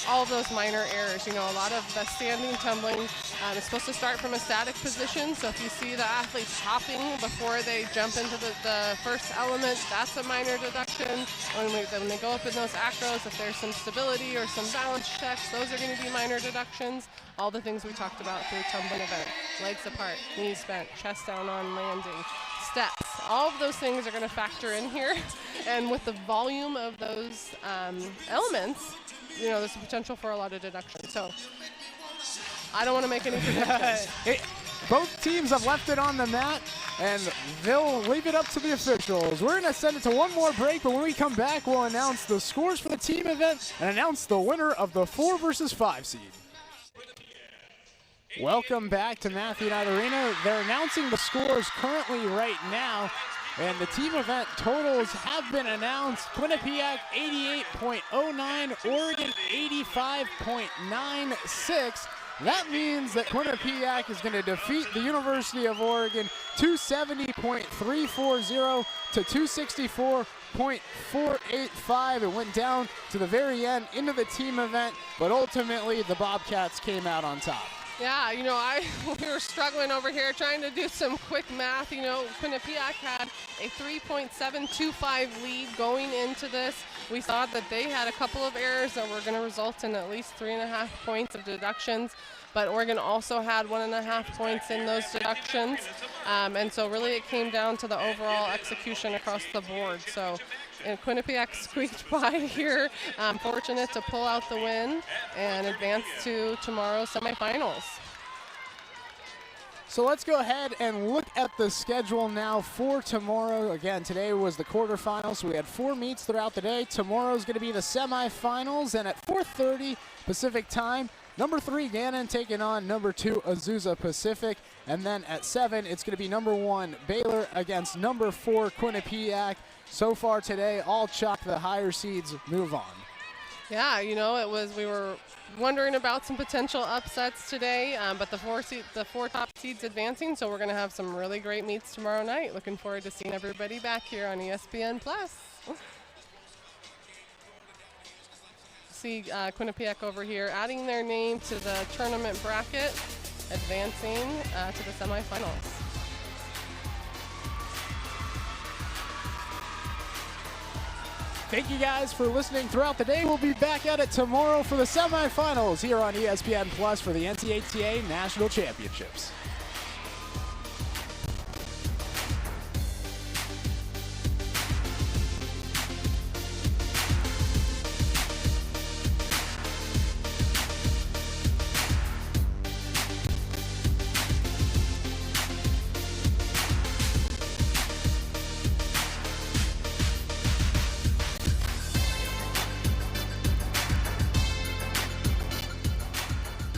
all of those minor errors. A lot of the standing tumbling is supposed to start from a static position, so if you see the athletes hopping before they jump into the first element, that's a minor deduction. When they go up in those acros, if there's some stability or some balance checks, those are going to be minor deductions. All the things we talked about through tumbling event, legs apart, knees bent, chest down on landing, steps, all of those things are going to factor in here. And with the volume of those elements, there's a potential for a lot of deduction. So I don't want to make any predictions. Both teams have left it on the mat, and they'll leave it up to the officials. We're going to send it to one more break, but when we come back, we'll announce the scores for the team event and announce the winner of the 4 versus 5 seed. Welcome back to Matthew Knight Arena. They're announcing the scores currently right now, and the team event totals have been announced. Quinnipiac 88.09, Oregon 85.96. That means that Quinnipiac is going to defeat the University of Oregon 270.340 to 264.485. It went down to the very end into the team event, but ultimately the Bobcats came out on top. Yeah, we were struggling over here trying to do some quick math. Quinnipiac had a 3.725 lead going into this. We saw that they had a couple of errors that were going to result in at least 3.5 points of deductions, but Oregon also had 1.5 points in those deductions. And so really it came down to the overall execution across the board. So Quinnipiac squeaked by here, fortunate to pull out the win and advance to tomorrow's semifinals. So let's go ahead and look at the schedule now for tomorrow. Again, today was the quarterfinals, so we had 4 meets throughout the day. Tomorrow's going to be the semifinals, and at 4:30 Pacific time, number 3 Gannon taking on number 2 Azusa Pacific, and then at 7 it's going to be number 1 Baylor against number 4 Quinnipiac. So far today, all chalk, the higher seeds move on. Yeah, we were wondering about some potential upsets today, but the 4 top seeds advancing, so we're going to have some really great meets tomorrow night. Looking forward to seeing everybody back here on ESPN+. See Quinnipiac over here adding their name to the tournament bracket, advancing to the semifinals. Thank you guys for listening throughout the day. We'll be back at it tomorrow for the semifinals here on ESPN Plus for the NCATA National Championships.